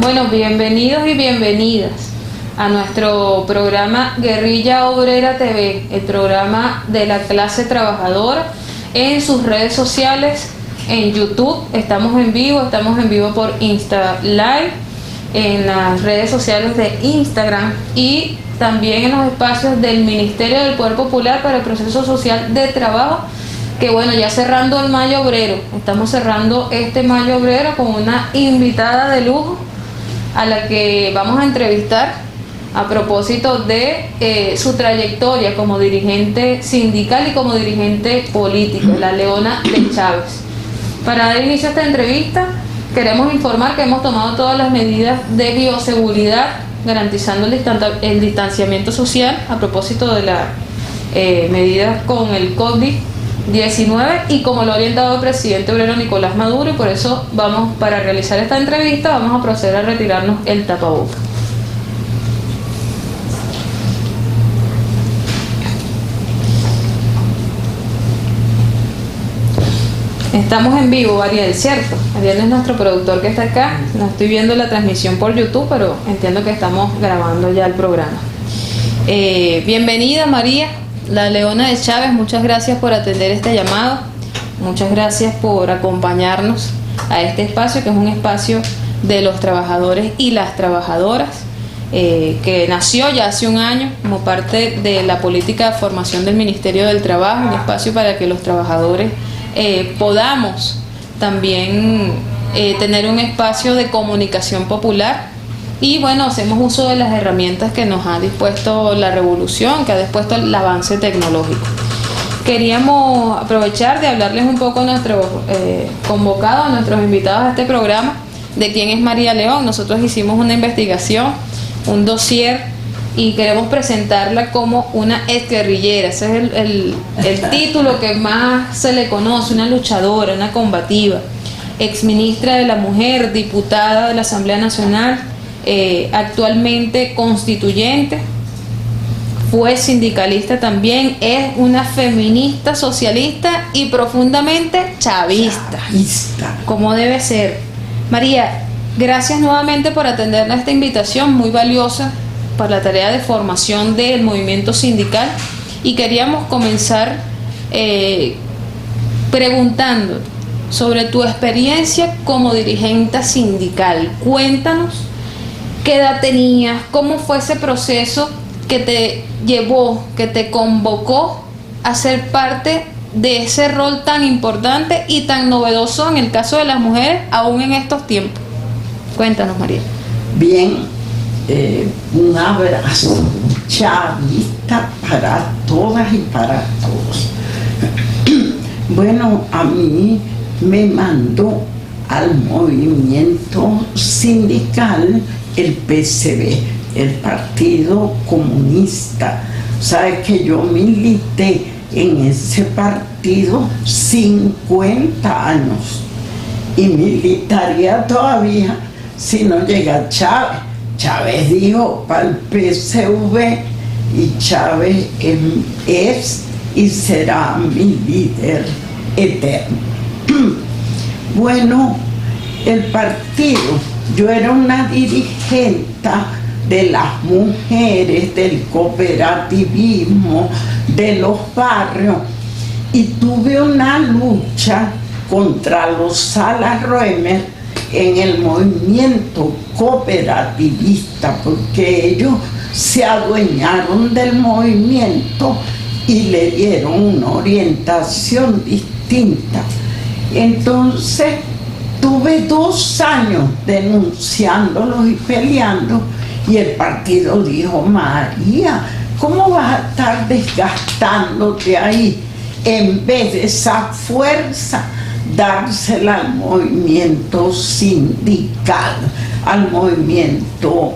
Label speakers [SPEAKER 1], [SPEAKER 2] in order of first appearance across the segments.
[SPEAKER 1] Bueno, bienvenidos y bienvenidas a nuestro programa Guerrilla Obrera TV, el programa de la clase trabajadora en sus redes sociales, en YouTube, estamos en vivo por Insta Live, en las redes sociales de Instagram y también en los espacios del Ministerio del Poder Popular para el Proceso Social de Trabajo, que bueno, ya cerrando el Mayo Obrero, estamos cerrando este Mayo Obrero con una invitada de lujo a la que vamos a entrevistar a propósito de su trayectoria como dirigente sindical y como dirigente político, la Leona de Chávez. Para dar inicio a esta entrevista, queremos informar que hemos tomado todas las medidas de bioseguridad, garantizando el distanciamiento social a propósito de las medidas con el COVID-19 y como lo ha orientado el presidente obrero Nicolás Maduro, y por eso para realizar esta entrevista, vamos a proceder a retirarnos el tapabocas. Estamos en vivo, Ariel, ¿cierto? Ariel es nuestro productor que está acá. No estoy viendo la transmisión por YouTube, pero entiendo que estamos grabando ya el programa. Bienvenida, María, la Leona de Chávez. Muchas gracias por atender este llamado. Muchas gracias por acompañarnos a este espacio, que es un espacio de los trabajadores y las trabajadoras, que nació ya hace un año como parte de la política de formación del Ministerio del Trabajo, un espacio para que los trabajadores podamos también tener un espacio de comunicación popular y bueno, hacemos uso de las herramientas que nos ha dispuesto la revolución, que ha dispuesto el avance tecnológico. Queríamos aprovechar de hablarles un poco a nuestros convocados, a nuestros invitados a este programa, de quién es María León. Nosotros hicimos una investigación, un dossier, y queremos presentarla como una exguerrillera. Ese es el título que más se le conoce, una luchadora, una combativa, exministra de la Mujer, diputada de la Asamblea Nacional, actualmente constituyente, fue sindicalista también, es una feminista socialista y profundamente chavista, como debe ser. María, gracias nuevamente por atender a esta invitación muy valiosa para la tarea de formación del movimiento sindical, y queríamos comenzar preguntando sobre tu experiencia como dirigente sindical. Cuéntanos qué edad tenías, cómo fue ese proceso que te llevó, que te convocó a ser parte de ese rol tan importante y tan novedoso en el caso de las mujeres, aún en estos tiempos. Cuéntanos, María.
[SPEAKER 2] Bien. Un abrazo chavista para todas y para todos. Bueno, a mí me mandó al movimiento sindical el PCB, el Partido Comunista. Sabes que yo milité en ese partido 50 años y militaría todavía si no llega Chávez. Chávez dijo para el PCV y Chávez es y será mi líder eterno. Bueno, el partido, yo era una dirigente de las mujeres, del cooperativismo, de los barrios, y tuve una lucha contra los Salas Roemer en el movimiento cooperativista, porque ellos se adueñaron del movimiento y le dieron una orientación distinta. Entonces tuve 2 años denunciándolos y peleando, y el partido dijo: María, ¿cómo vas a estar desgastándote ahí? En vez de esa fuerza, dársela al movimiento sindical, al movimiento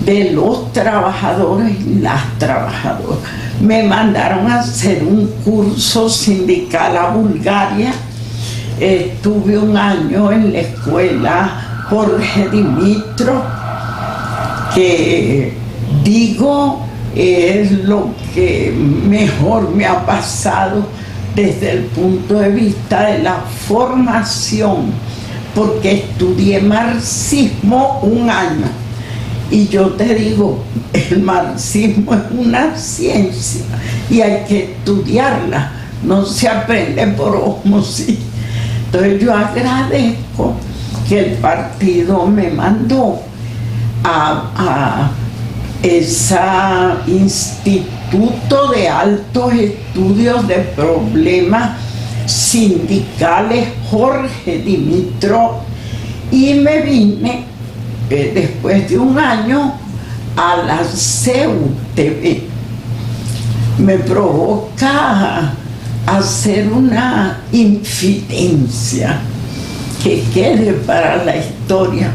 [SPEAKER 2] de los trabajadores y las trabajadoras. Me mandaron a hacer un curso sindical a Bulgaria. Estuve 1 año en la escuela Jorge Dimitrov, que digo es lo que mejor me ha pasado desde el punto de vista de la formación porque estudié marxismo un año. Y yo te digo, el marxismo es una ciencia y hay que estudiarla, no se aprende por osmosis. Entonces yo agradezco que el partido me mandó a ese Instituto de Altos Estudios de Problemas Sindicales Jorge Dimitrov, y me vine después de un año a la CUTV. Me provoca hacer una infidencia que quede para la historia.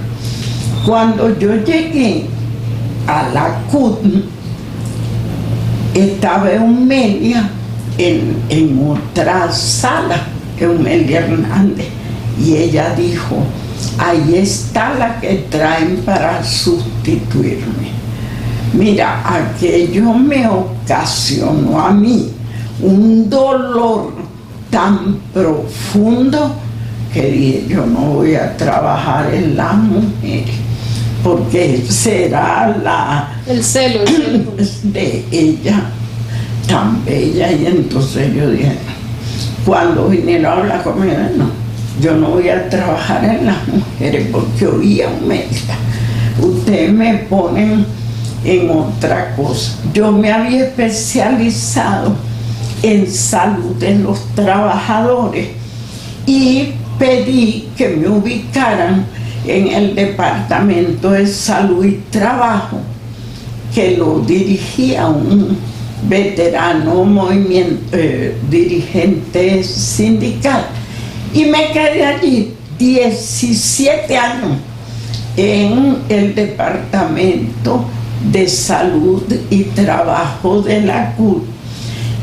[SPEAKER 2] Cuando yo llegué a la CUT, estaba Eumelia en otra sala, Eumelia Hernández, y ella dijo: ahí está la que traen para sustituirme. Mira, aquello me ocasionó a mí un dolor tan profundo que dije: yo no voy a trabajar en las mujeres, porque será
[SPEAKER 1] el celo
[SPEAKER 2] de ella tan bella. Y entonces yo dije, cuando vinieron a hablar conmigo, no, yo no voy a trabajar en las mujeres, porque oía un médico, ustedes me ponen en otra cosa. Yo me había especializado en salud de los trabajadores y pedí que me ubicaran en el Departamento de Salud y Trabajo, que lo dirigía un veterano dirigente sindical, y me quedé allí 17 años en el Departamento de Salud y Trabajo de la CUT,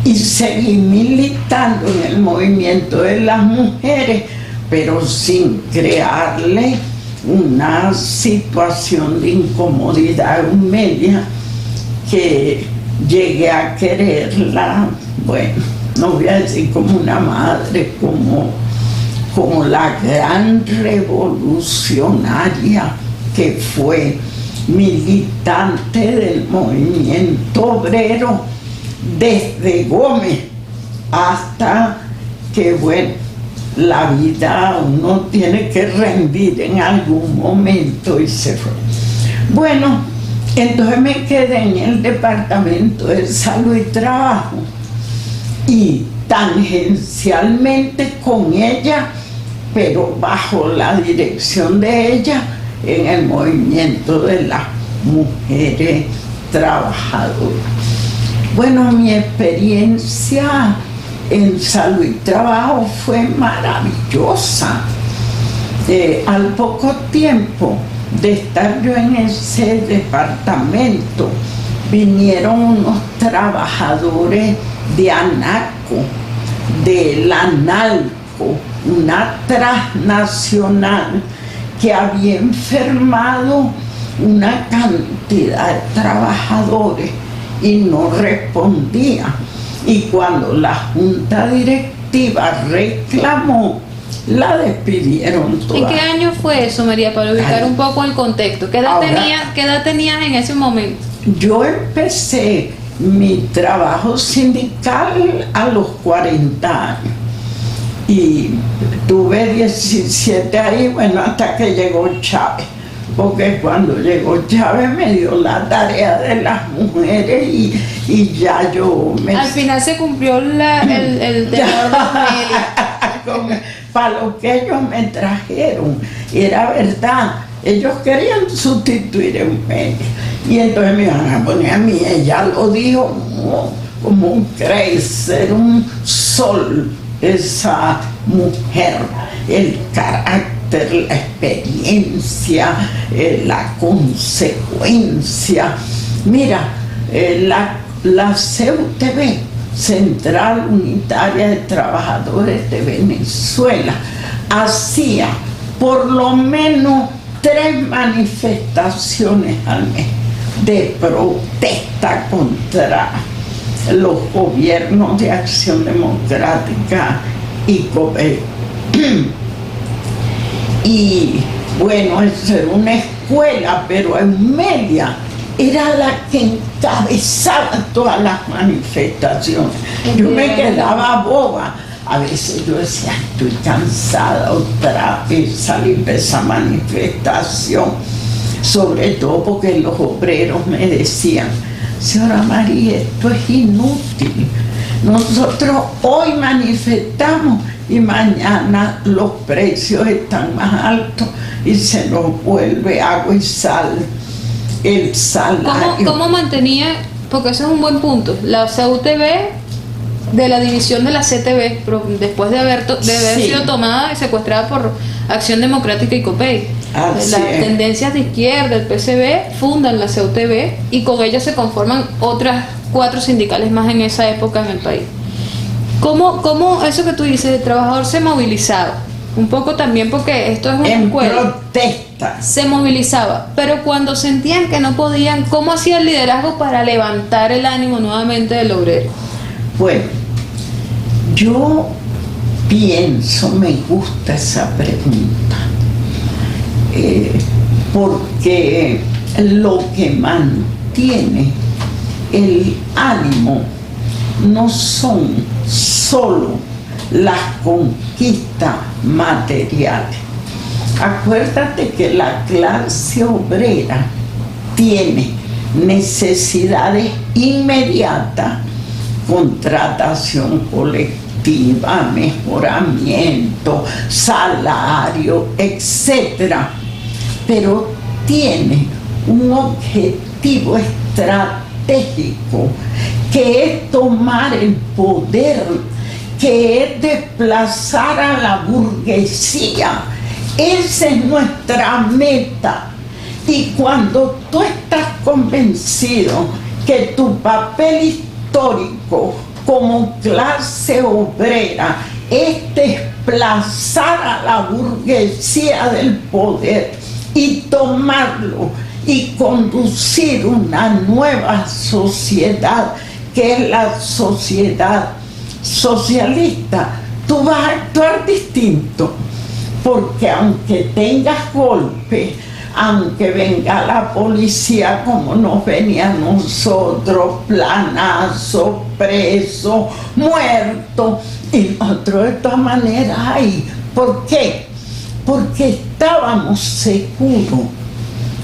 [SPEAKER 2] y seguí militando en el movimiento de las mujeres, pero sin crearle una situación de incomodidad media, que llegué a quererla, bueno, no voy a decir como una madre, como la gran revolucionaria que fue, militante del movimiento obrero desde Gómez hasta que, bueno, la vida uno tiene que rendir en algún momento, y se fue. Bueno, entonces me quedé en el Departamento de Salud y Trabajo, y tangencialmente con ella, pero bajo la dirección de ella, en el movimiento de las mujeres trabajadoras. Bueno, mi experiencia en salud y trabajo fue maravillosa. Al poco tiempo de estar yo en ese departamento, vinieron unos trabajadores de ANACO, de la NALCO, una transnacional que había enfermado una cantidad de trabajadores y no respondía. Y cuando la junta directiva reclamó, la despidieron toda.
[SPEAKER 1] ¿En qué año fue eso, María, para ubicar un poco el contexto? ¿Qué edad tenías en ese momento?
[SPEAKER 2] Yo empecé mi trabajo sindical a los 40 años. Y tuve 17 ahí, bueno, hasta que llegó Chávez. Porque cuando llegó Chávez me dio la tarea de las mujeres y ya yo me...
[SPEAKER 1] Al final se cumplió el temor de Amelia.
[SPEAKER 2] Para lo que ellos me trajeron, era verdad. Ellos querían sustituir a Amelia. Y entonces me iban a poner a mí, ella lo dijo como un crecer, un sol, esa mujer, el carácter, la experiencia, la consecuencia. Mira, la CUTV, Central Unitaria de Trabajadores de Venezuela, hacía por lo menos 3 manifestaciones al mes de protesta contra los gobiernos de Acción Democrática y COPE. Y bueno, eso era una escuela, pero Eumelia era la que encabezaba todas las manifestaciones. Yo me quedaba boba. A veces yo decía, estoy cansada otra vez salir de esa manifestación. Sobre todo porque los obreros me decían, señora María, esto es inútil. Nosotros hoy manifestamos y mañana los precios están más altos y se nos vuelve agua y sal el salario.
[SPEAKER 1] ¿Cómo mantenía? Porque eso es un buen punto. La CUTV de la división de la CTV, después de haber
[SPEAKER 2] Sí.
[SPEAKER 1] sido tomada y secuestrada por Acción Democrática y COPEI.
[SPEAKER 2] Así
[SPEAKER 1] Las
[SPEAKER 2] es.
[SPEAKER 1] tendencias de izquierda, el PCB, fundan la CUTV y con ella se conforman otras 4 sindicales más en esa época en el país. ¿Cómo eso que tú dices, el trabajador se movilizaba? Un poco también porque esto es una
[SPEAKER 2] En
[SPEAKER 1] escuela.
[SPEAKER 2] protestas.
[SPEAKER 1] Se movilizaba, pero cuando sentían que no podían, ¿cómo hacía el liderazgo para levantar el ánimo nuevamente del obrero?
[SPEAKER 2] Bueno, yo pienso, me gusta esa pregunta, porque lo que mantiene el ánimo no son solo las conquistas materiales. Acuérdate que la clase obrera tiene necesidades inmediatas, contratación colectiva, mejoramiento, salario, etc. Pero tiene un objetivo estratégico que es tomar el poder, que es desplazar a la burguesía. Esa es nuestra meta. Y cuando tú estás convencido que tu papel histórico como clase obrera es desplazar a la burguesía del poder y tomarlo y conducir una nueva sociedad, que es la sociedad socialista, tú vas a actuar distinto, porque aunque tengas golpe, aunque venga la policía como nos venía a nosotros, planazo, preso, muerto, y nosotros de todas maneras ahí. ¿Por qué? Porque estábamos seguros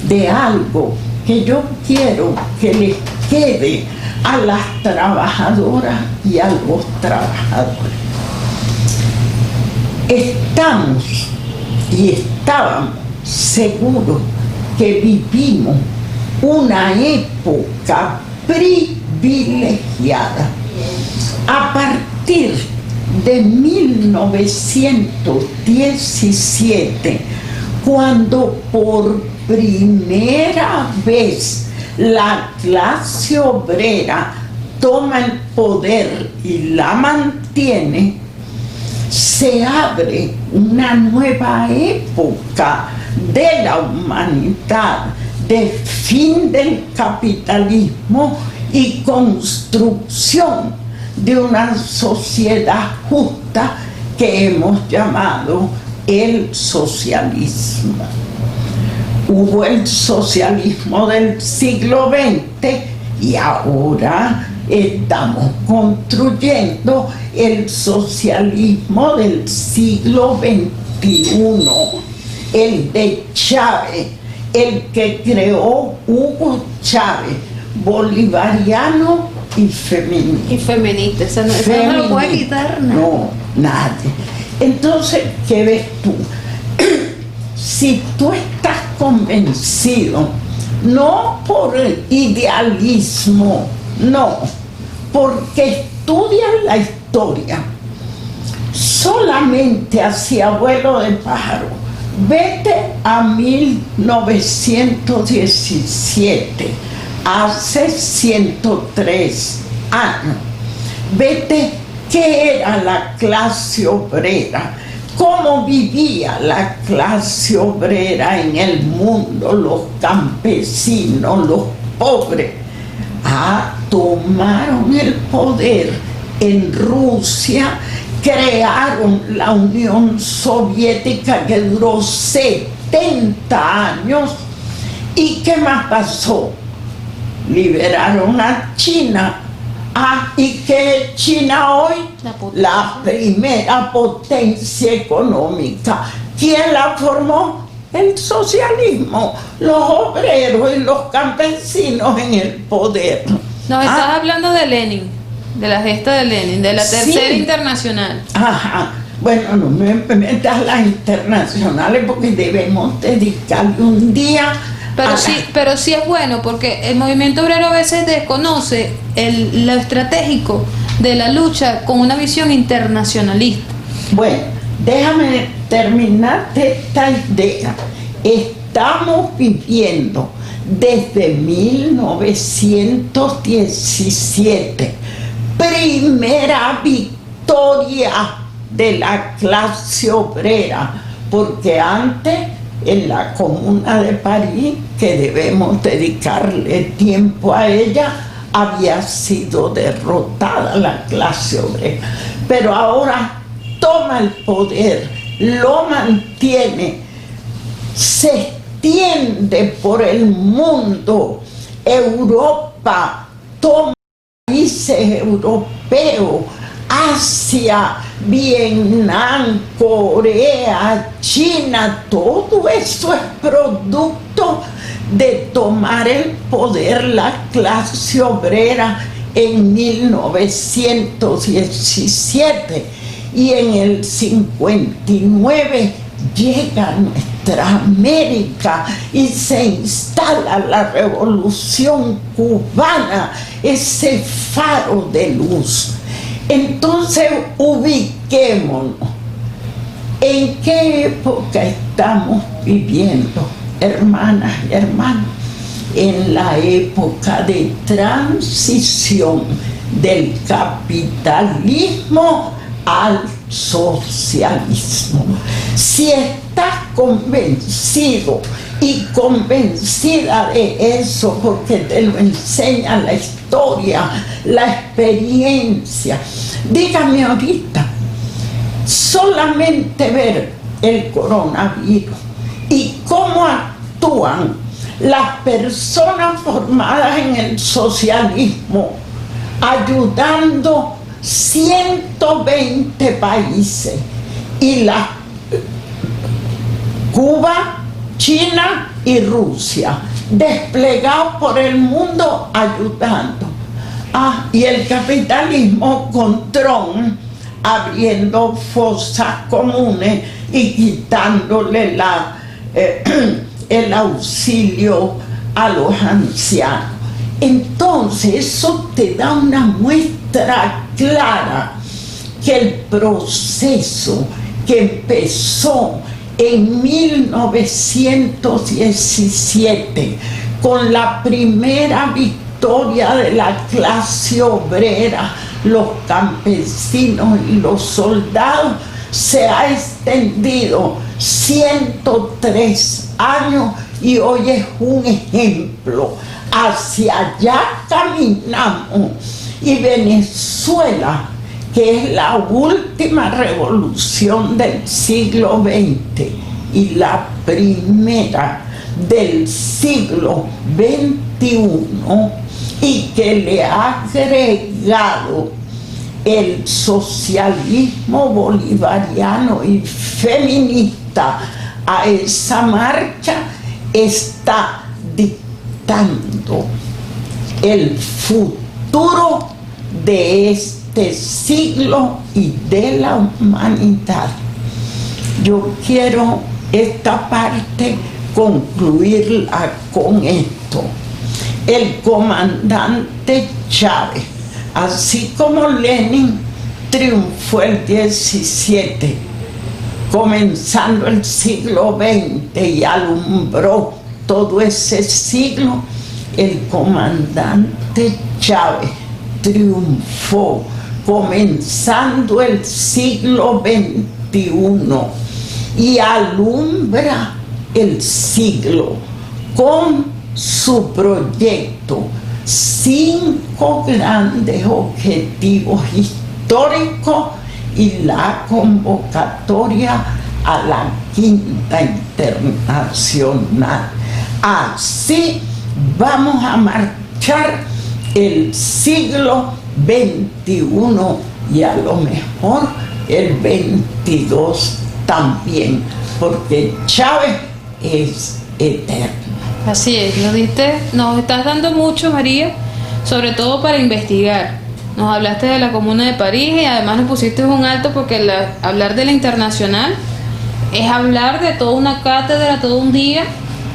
[SPEAKER 2] de algo que yo quiero que les quede a las trabajadoras y a los trabajadores. Estamos y estábamos seguros que vivimos una época privilegiada. A partir de 1917, cuando por primera vez la clase obrera toma el poder y la mantiene, se abre una nueva época de la humanidad, de fin del capitalismo y construcción de una sociedad justa que hemos llamado el socialismo. Hubo el socialismo del siglo XX y ahora estamos construyendo el socialismo del siglo XXI, el de Chávez, el que creó Hugo Chávez, bolivariano y feminista.
[SPEAKER 1] Y feminista, eso no lo puede quitar nada.
[SPEAKER 2] No, nadie. Entonces, ¿qué ves tú? Si tú estás convencido, no por idealismo, no, porque estudias la historia, solamente hacia abuelo de pájaro, vete a 1917, hace 103 años, vete qué era la clase obrera, cómo vivía la clase obrera en el mundo, los campesinos, los pobres. Tomaron el poder en Rusia crearon la Unión Soviética, que duró 70 años. ¿Y qué más pasó? Liberaron a China. ¿Y qué es China hoy? La primera potencia económica. ¿Quién la formó? El socialismo. Los obreros y los campesinos en el poder.
[SPEAKER 1] Nos estás hablando de Lenin, de la gesta de Lenin, de la Tercera Internacional.
[SPEAKER 2] Ajá. Bueno, no me metas las internacionales porque debemos dedicarle un día.
[SPEAKER 1] Pero sí es bueno, porque el movimiento obrero a veces desconoce lo estratégico de la lucha con una visión internacionalista.
[SPEAKER 2] Bueno, déjame terminar esta idea. Estamos viviendo desde 1917, primera victoria de la clase obrera, porque antes, en la Comuna de París, que debemos dedicarle tiempo a ella, había sido derrotada la clase obrera. Pero ahora toma el poder, lo mantiene, se extiende por el mundo. Europa toma países europeos, Asia, Vietnam, Corea, China, todo eso es producto de tomar el poder la clase obrera en 1917, y en el 59 llega nuestra América y se instala la Revolución Cubana, ese faro de luz. Entonces, ubiquémonos. ¿En qué época estamos viviendo, hermanas y hermanos? En la época de transición del capitalismo al socialismo. Si estás convencido y convencida de eso, porque te lo enseña la historia, la experiencia, dígame ahorita, solamente ver el coronavirus y cómo actúan las personas formadas en el socialismo, ayudando 120 países, y Cuba, China y Rusia, desplegados por el mundo ayudando. Y el capitalismo con Trump abriendo fosas comunes y quitándole el auxilio a los ancianos. Entonces eso te da una muestra clara que el proceso que empezó en 1917 con la primera victoria de la clase obrera, los campesinos y los soldados, se ha extendido 103 años y hoy es un ejemplo. Hacia allá caminamos, y Venezuela, que es la última revolución del siglo XX y la primera del siglo XXI, y que le ha agregado el socialismo bolivariano y feminista a esa marcha, está dictando el futuro de este siglo y de la humanidad. Yo quiero esta parte concluirla con esto. El comandante Chávez, así como Lenin triunfó el 17, comenzando el siglo XX y alumbró todo ese siglo, el comandante Chávez triunfó comenzando el siglo XXI y alumbra el siglo con su proyecto, 5 grandes objetivos históricos y la convocatoria a la Quinta Internacional. Así vamos a marchar el siglo XXI y a lo mejor el XXII también, porque Chávez es eterno.
[SPEAKER 1] Así es, nos estás dando mucho, María, sobre todo para investigar. Nos hablaste de la Comuna de París y además nos pusiste un alto porque hablar de la internacional es hablar de toda una cátedra, todo un día,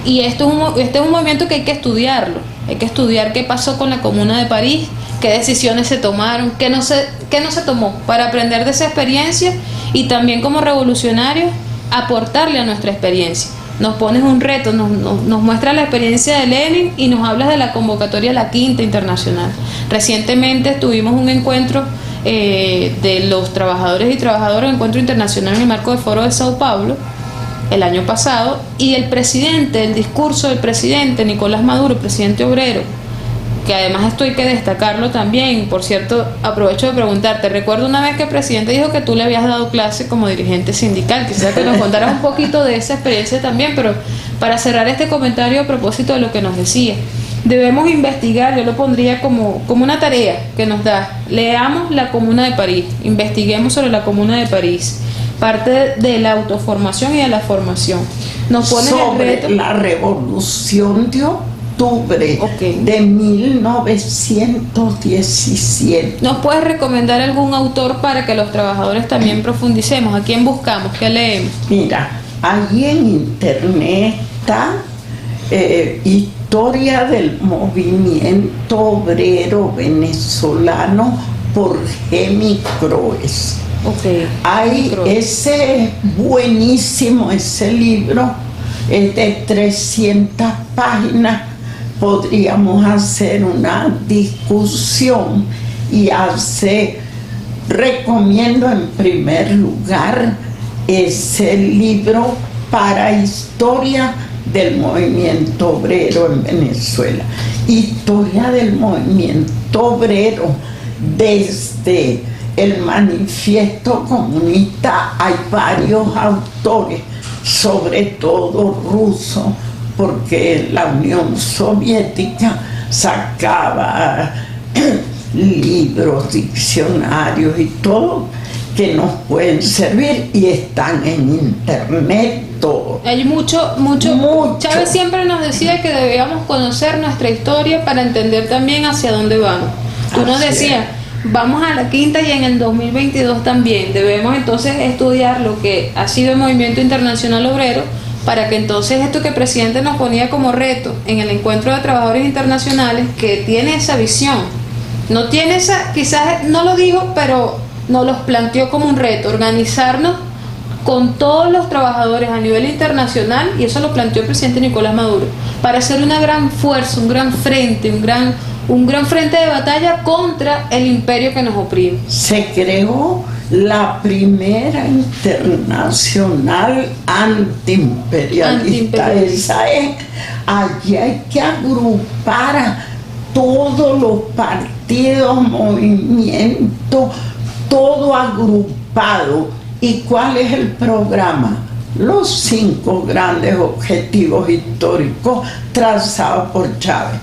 [SPEAKER 1] y este es un movimiento que hay que estudiarlo. Hay que estudiar qué pasó con la Comuna de París, qué decisiones se tomaron, qué no se tomó, para aprender de esa experiencia y también como revolucionarios aportarle a nuestra experiencia. Nos pones un reto, nos muestras la experiencia de Lenin y nos hablas de la convocatoria a la Quinta Internacional. Recientemente tuvimos un encuentro de los trabajadores y trabajadoras, un encuentro internacional en el marco del Foro de Sao Paulo, el año pasado, y el discurso del presidente Nicolás Maduro, presidente obrero, que además esto hay que destacarlo también. Por cierto, aprovecho de preguntarte, recuerdo una vez que el presidente dijo que tú le habías dado clase como dirigente sindical, quisiera que nos contaras un poquito de esa experiencia también, pero para cerrar este comentario a propósito de lo que nos decía, debemos investigar, yo lo pondría como una tarea que nos da, leamos la Comuna de París, investiguemos sobre la Comuna de París, parte de la autoformación y de la formación. Nos pone
[SPEAKER 2] sobre
[SPEAKER 1] el reto,
[SPEAKER 2] la revolución de octubre de 1917.
[SPEAKER 1] ¿Nos puedes recomendar algún autor para que los trabajadores también profundicemos? ¿A quién buscamos? ¿Qué leemos?
[SPEAKER 2] Mira, ahí en internet está Historia del Movimiento Obrero Venezolano por Gemi Croes. Ese es buenísimo, ese libro es de 300 páginas. Podríamos hacer una discusión y recomiendo en primer lugar ese libro para historia del movimiento obrero en Venezuela. Historia del movimiento obrero desde el manifiesto comunista. Hay varios autores, sobre todo rusos, porque la Unión Soviética sacaba libros, diccionarios y todo que nos pueden servir y están en internet todo.
[SPEAKER 1] Hay mucho. Chávez siempre nos decía que debíamos conocer nuestra historia para entender también hacia dónde vamos. Tú nos decías, vamos a la Quinta y en el 2022 también debemos entonces estudiar lo que ha sido el movimiento internacional obrero, para que entonces esto que el presidente nos ponía como reto en el encuentro de trabajadores internacionales, que tiene esa visión, no tiene esa, quizás no lo digo, pero nos los planteó como un reto, organizarnos con todos los trabajadores a nivel internacional, y eso lo planteó el presidente Nicolás Maduro, para hacer una gran fuerza, un gran frente, un gran frente de batalla contra el imperio que nos oprime.
[SPEAKER 2] Se creó la primera internacional antiimperialista. Esa es, allí hay que agrupar a todos los partidos, movimientos, todo agrupado. ¿Y cuál es el programa? Los 5 grandes objetivos históricos trazados por Chávez.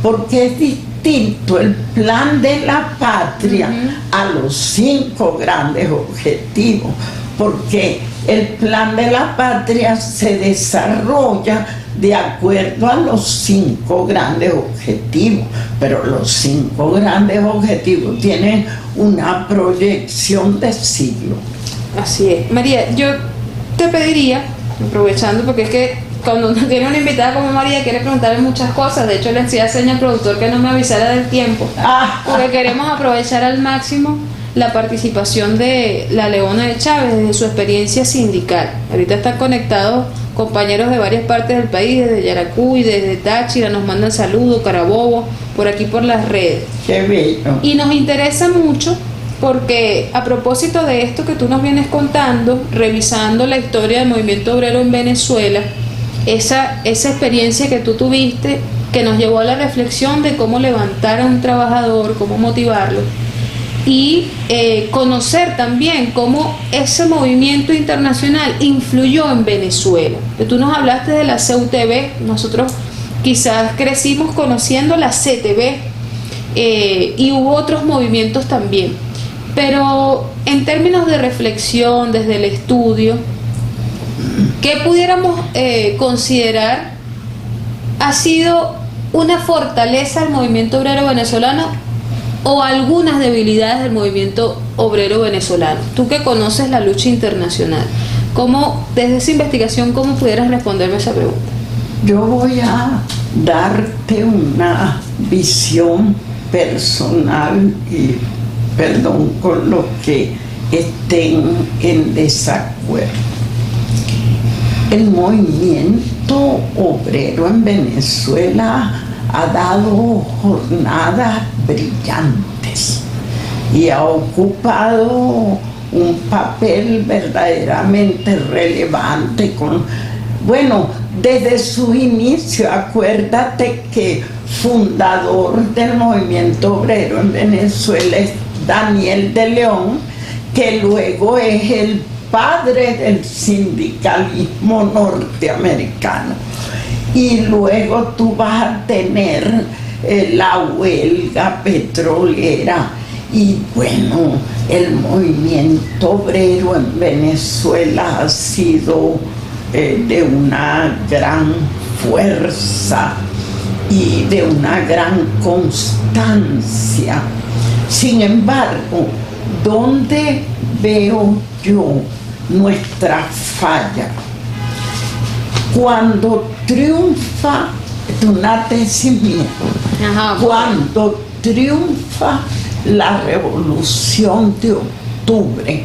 [SPEAKER 2] Porque es distinto el plan de la patria a los 5 grandes objetivos, porque el plan de la patria se desarrolla de acuerdo a los 5 grandes objetivos, pero los 5 grandes objetivos tienen una proyección de siglo.
[SPEAKER 1] Así es. María, yo te pediría, aprovechando, porque es que cuando uno tiene una invitada como María quiere preguntarle muchas cosas, de hecho le hacía seña al productor que no me avisara del tiempo, porque queremos aprovechar al máximo la participación de la Leona de Chávez desde su experiencia sindical. Ahorita están conectados compañeros de varias partes del país, desde Yaracuy, desde Táchira, nos mandan saludos, Carabobo, por aquí por las redes.
[SPEAKER 2] Qué bello.
[SPEAKER 1] Y nos interesa mucho porque a propósito de esto que tú nos vienes contando, revisando la historia del movimiento obrero en Venezuela, esa experiencia que tú tuviste, que nos llevó a la reflexión de cómo levantar a un trabajador, cómo motivarlo. y conocer también cómo ese movimiento internacional influyó en Venezuela. Tú nos hablaste de la CUTV, nosotros quizás crecimos conociendo la CTV, y hubo otros movimientos también, pero en términos de reflexión desde el estudio, ¿qué pudiéramos considerar ha sido una fortaleza del movimiento obrero venezolano o algunas debilidades del movimiento obrero venezolano? Tú que conoces la lucha internacional, ¿cómo, desde esa investigación, cómo pudieras responderme esa pregunta?
[SPEAKER 2] Yo voy a darte una visión personal y perdón con los que estén en desacuerdo. El movimiento obrero en Venezuela ha dado jornadas brillantes y ha ocupado un papel verdaderamente relevante desde su inicio. Acuérdate que fundador del movimiento obrero en Venezuela es Daniel de León, que luego es el padre del sindicalismo norteamericano. Y luego tú vas a tener la huelga petrolera. Y bueno, el movimiento obrero en Venezuela ha sido de una gran fuerza y de una gran constancia. Sin embargo, ¿dónde veo yo nuestra falla? Cuando triunfa, es una tesis mía, cuando triunfa la Revolución de Octubre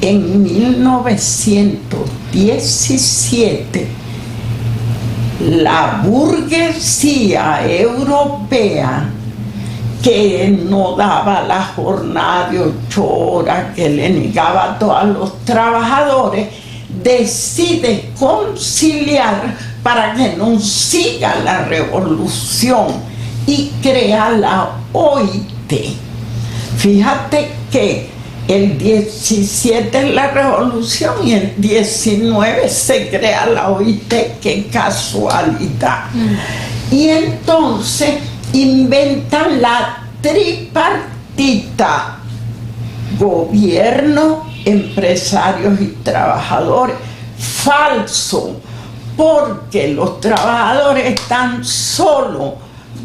[SPEAKER 2] en 1917, la burguesía europea, que no daba la jornada de 8 horas, que le negaba a todos los trabajadores, decide conciliar para que no siga la revolución y crea la OIT. Fíjate que el 17 es la revolución y el 19 se crea la OIT, qué casualidad. Y entonces inventan la tripartita: gobierno, empresarios y trabajadores. Falso, porque los trabajadores están solos,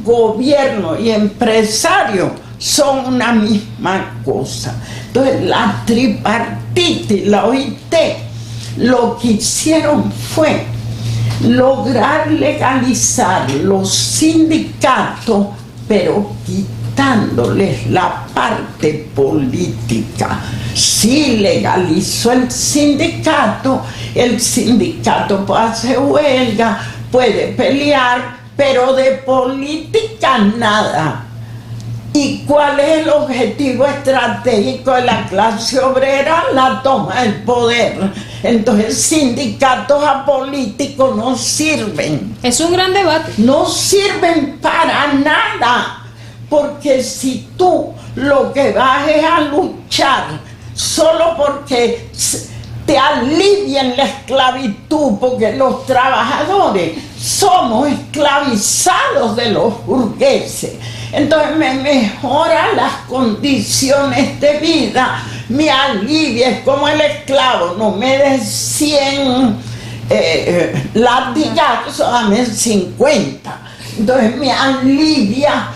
[SPEAKER 2] gobierno y empresario son una misma cosa. Entonces la tripartita y la OIT lo que hicieron fue lograr legalizar los sindicatos, pero quitándoles la parte política. Si legalizó el sindicato puede hacer huelga, puede pelear, pero de política nada. ¿Y cuál es el objetivo estratégico de la clase obrera? La toma del poder. Entonces sindicatos apolíticos no sirven.
[SPEAKER 1] Es un gran debate.
[SPEAKER 2] No sirven para nada, porque si tú lo que vas es a luchar solo porque te alivien la esclavitud, porque los trabajadores somos esclavizados de los burgueses, entonces me mejora las condiciones de vida, me alivia, es como el esclavo, no me des 100 latigazos, dame 50, entonces me alivia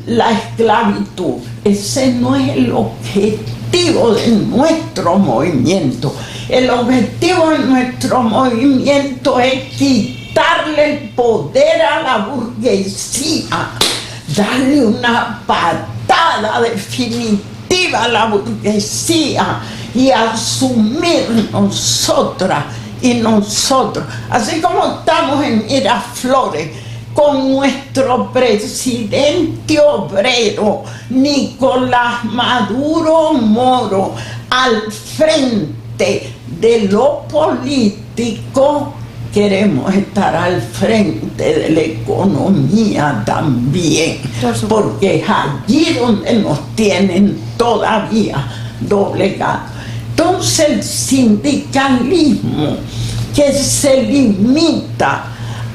[SPEAKER 2] la esclavitud. Ese no es el objetivo de nuestro movimiento. El objetivo de nuestro movimiento es quitarle el poder a la burguesía, darle una patada definitiva a la burguesía y asumir nosotras y nosotros, así como estamos en Miraflores con nuestro presidente obrero Nicolás Maduro Moro al frente de lo político, queremos estar al frente de la economía también, porque es allí donde nos tienen todavía doblegados. Entonces el sindicalismo que se limita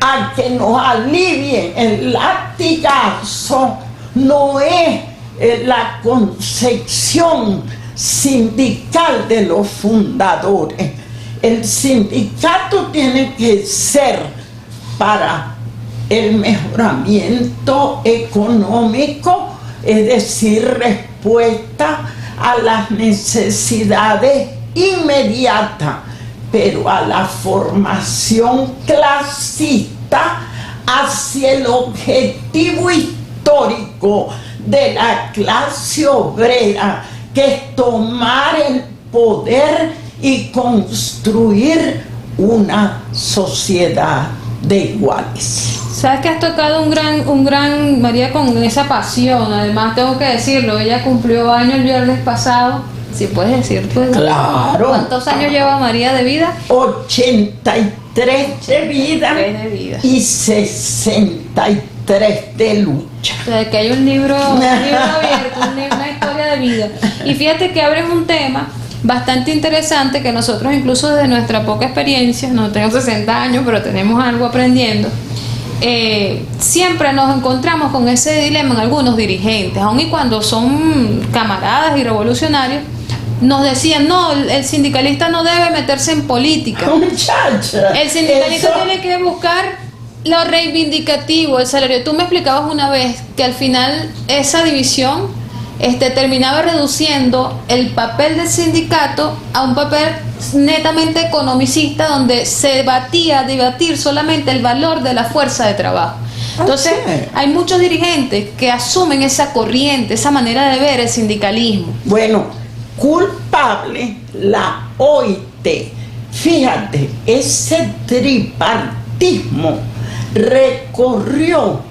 [SPEAKER 2] a que nos alivien el latigazo no es la concepción sindical de los fundadores. El sindicato tiene que ser para el mejoramiento económico, es decir, respuesta a las necesidades inmediatas, pero a la formación clasista hacia el objetivo histórico de la clase obrera, que es tomar el poder y construir una sociedad de iguales.
[SPEAKER 1] Sabes que has tocado un gran, María, con esa pasión. Además tengo que decirlo, ella cumplió años el viernes pasado. Si puedes decir, pues.
[SPEAKER 2] Claro.
[SPEAKER 1] ¿Cuántos años lleva María de vida?
[SPEAKER 2] 83 de vida, y 63 de lucha.
[SPEAKER 1] O sea, que hay un libro abierto, una historia de vida. Y fíjate que abres un tema bastante interesante que nosotros, incluso desde nuestra poca experiencia, no tengo 60 años, pero tenemos algo aprendiendo, siempre nos encontramos con ese dilema en algunos dirigentes, aun y cuando son camaradas y revolucionarios, nos decían, no, el sindicalista no debe meterse en política.
[SPEAKER 2] Muchacha,
[SPEAKER 1] el sindicalista tiene que buscar lo reivindicativo, el salario. Tú me explicabas una vez que al final esa división terminaba reduciendo el papel del sindicato a un papel netamente economicista, donde se debatir solamente el valor de la fuerza de trabajo. Entonces, hay muchos dirigentes que asumen esa corriente, esa manera de ver el sindicalismo.
[SPEAKER 2] Bueno, culpable la OIT. Fíjate, ese tripartismo recorrió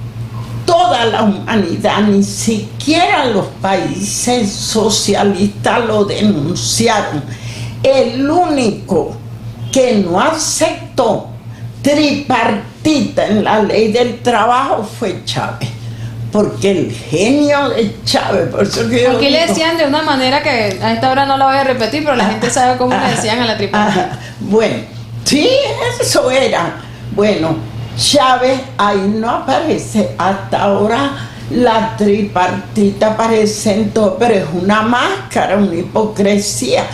[SPEAKER 2] toda la humanidad, ni siquiera los países socialistas lo denunciaron. El único que no aceptó tripartita en la ley del trabajo fue Chávez, porque el genio de Chávez, por eso que
[SPEAKER 1] aquí le decían de una manera que a esta hora no la voy a repetir, pero la gente sabe cómo le decían a la tripartita.
[SPEAKER 2] Bueno, sí, eso era. Bueno, Chávez ahí no aparece. Hasta ahora la tripartita aparece en todo, pero es una máscara, una hipocresía.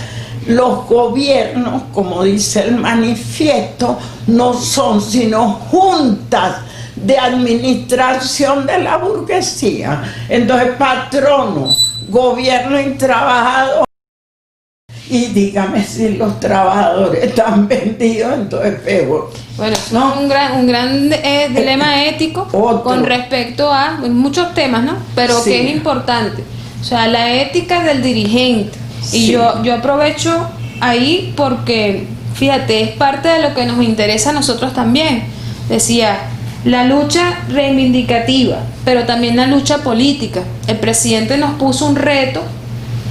[SPEAKER 2] Los gobiernos, como dice el manifiesto, no son sino juntas de administración de la burguesía. Entonces, patrono, gobierno y trabajador. Y dígame si los trabajadores están vendidos, entonces peor.
[SPEAKER 1] Bueno, ¿no? Un gran dilema ético con respecto a muchos temas, ¿no? Pero sí, que es importante. O sea, la ética del dirigente. Y sí, yo aprovecho ahí porque, fíjate, es parte de lo que nos interesa a nosotros también. Decía, la lucha reivindicativa, pero también la lucha política. El presidente nos puso un reto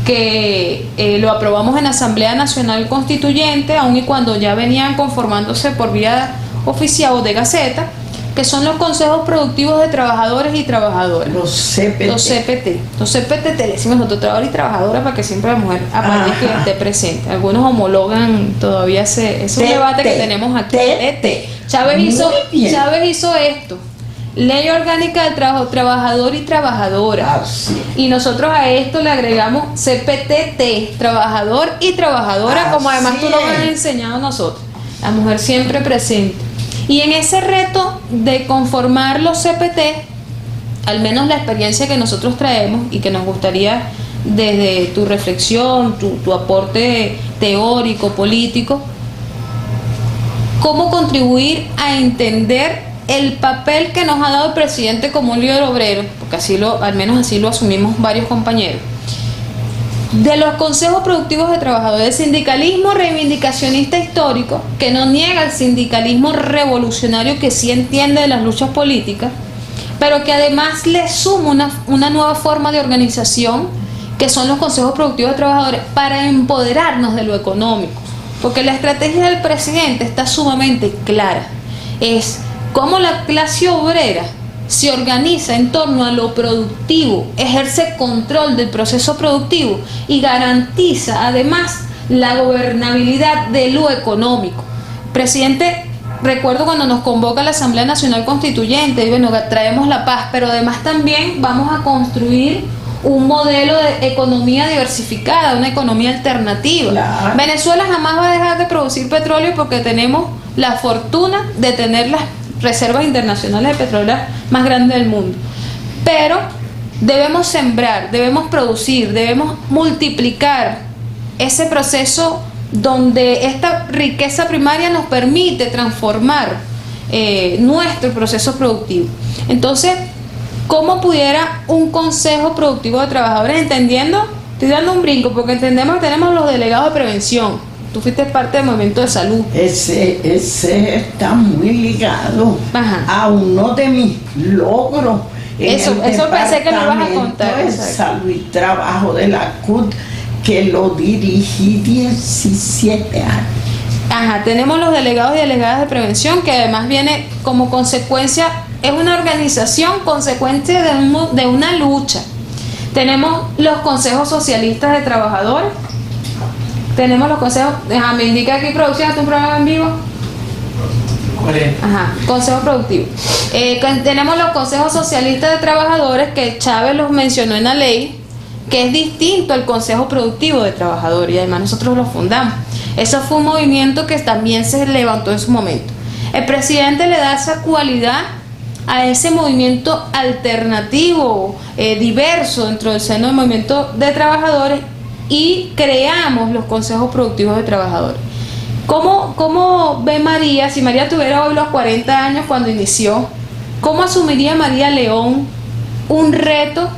[SPEAKER 1] que lo aprobamos en la Asamblea Nacional Constituyente, aun y cuando ya venían conformándose por vía oficial o de Gaceta, que son los consejos productivos de trabajadores y trabajadoras.
[SPEAKER 2] Los CPT.
[SPEAKER 1] Los CPT. Los CPT te decimos nosotros, trabajador y trabajadora, para que siempre la mujer aparezca y esté presente. Algunos homologan todavía es un debate que tenemos aquí. Chávez hizo esto. Ley Orgánica del Trabajo, Trabajador y Trabajadora. Y nosotros a esto le agregamos CPTT, Trabajador y Trabajadora, como además tú lo has enseñado a nosotros. La mujer siempre presente. Y en ese reto de conformar los CPT, al menos la experiencia que nosotros traemos y que nos gustaría desde tu reflexión, tu aporte teórico, político, cómo contribuir a entender el papel que nos ha dado el presidente como un líder obrero, porque al menos así lo asumimos varios compañeros, de los consejos productivos de trabajadores, del sindicalismo reivindicacionista histórico, que no niega el sindicalismo revolucionario, que sí entiende de las luchas políticas, pero que además le suma una nueva forma de organización, que son los consejos productivos de trabajadores, para empoderarnos de lo económico. porque la estrategia del presidente está sumamente clara. Es cómo la clase obrera se organiza en torno a lo productivo, ejerce control del proceso productivo y garantiza además la gobernabilidad de lo económico. Presidente, recuerdo cuando nos convoca la Asamblea Nacional Constituyente, y bueno, traemos la paz, pero además también vamos a construir un modelo de economía diversificada, una economía alternativa.
[SPEAKER 2] Claro.
[SPEAKER 1] Venezuela jamás va a dejar de producir petróleo porque tenemos la fortuna de tener las reservas internacionales de petróleo más grandes del mundo. Pero debemos sembrar, debemos producir, debemos multiplicar ese proceso donde esta riqueza primaria nos permite transformar nuestro proceso productivo. Entonces, ¿cómo pudiera un consejo productivo de trabajadores, entendiendo, estoy dando un brinco, porque entendemos que tenemos los delegados de prevención, tú fuiste parte del movimiento de salud.
[SPEAKER 2] Ese está muy ligado
[SPEAKER 1] Ajá.
[SPEAKER 2] a uno de mis logros.
[SPEAKER 1] Eso pensé que lo ibas a contar.
[SPEAKER 2] De Salud y Trabajo de la CUT, que lo dirigí 17 años.
[SPEAKER 1] Ajá, tenemos los delegados y delegadas de prevención, que además viene como consecuencia, es una organización consecuencia de una lucha. Tenemos los consejos socialistas de trabajadores, tenemos los consejos, me indica aquí producción, ¿es un programa en vivo? Ajá, consejo productivo. Tenemos los consejos socialistas de trabajadores, que Chávez los mencionó en la ley, que es distinto al Consejo Productivo de Trabajadores, y además nosotros lo fundamos. Eso fue un movimiento que también se levantó en su momento. El presidente le da esa cualidad a ese movimiento alternativo, diverso dentro del seno del movimiento de trabajadores, y creamos los consejos productivos de trabajadores. ¿Cómo ve María, si María tuviera hoy los 40 años cuando inició, cómo asumiría María León un reto